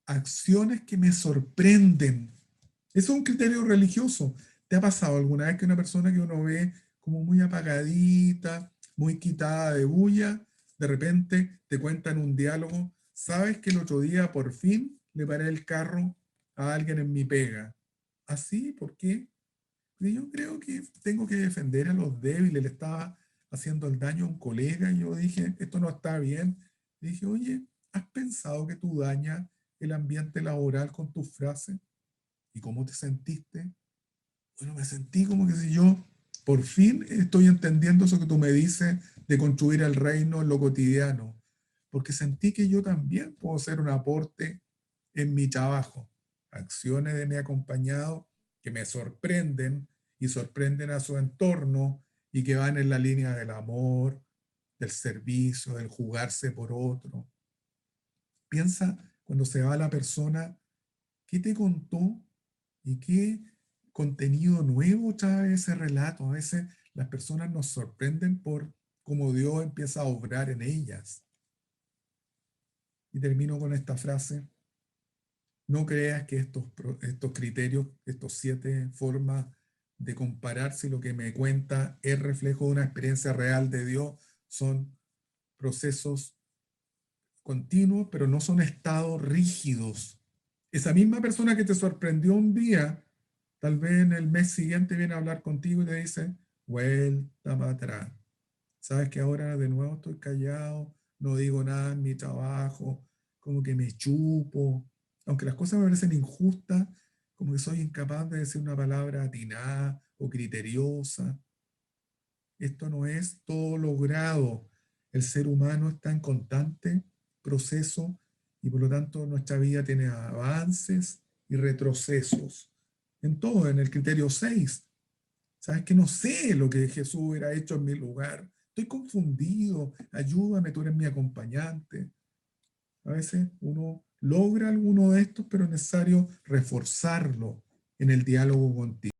acciones que me sorprenden. Eso es un criterio religioso. ¿Te ha pasado alguna vez que una persona que uno ve como muy apagadita, muy quitada de bulla, de repente te cuenta en un diálogo, sabes que el otro día por fin le paré el carro a alguien en mi pega? ¿Así? ¿Por qué? Porque yo creo que tengo que defender a los débiles. Le estaba haciendo el daño a un colega y yo dije, esto no está bien. Y dije, oye, ¿has pensado que tú dañas el ambiente laboral con tus frases? ¿Y cómo te sentiste? Bueno, me sentí como que si yo por fin estoy entendiendo eso que tú me dices de construir el reino en lo cotidiano, porque sentí que yo también puedo hacer un aporte en mi trabajo. Acciones de mi acompañado que me sorprenden y sorprenden a su entorno y que van en la línea del amor, del servicio, del jugarse por otro. Piensa cuando se va la persona, ¿qué te contó y qué contenido nuevo trae ese relato? A veces las personas nos sorprenden por cómo Dios empieza a obrar en ellas. Y termino con esta frase. No creas que estos criterios, estos 7 formas de comparar si lo que me cuenta es reflejo de una experiencia real de Dios, son procesos continuos, pero no son estados rígidos. Esa misma persona que te sorprendió un día, tal vez en el mes siguiente viene a hablar contigo y te dice, vuelta para atrás. Sabes que ahora de nuevo estoy callado, no digo nada en mi trabajo, como que me chupo. Aunque las cosas me parecen injustas, como que soy incapaz de decir una palabra atinada o criteriosa. Esto no es todo logrado. El ser humano está en constante proceso y por lo tanto nuestra vida tiene avances y retrocesos. En todo, en el criterio 6. ¿Sabes que no sé lo que Jesús hubiera hecho en mi lugar? Estoy confundido. Ayúdame, tú eres mi acompañante. A veces uno logra alguno de estos, pero es necesario reforzarlo en el diálogo contigo.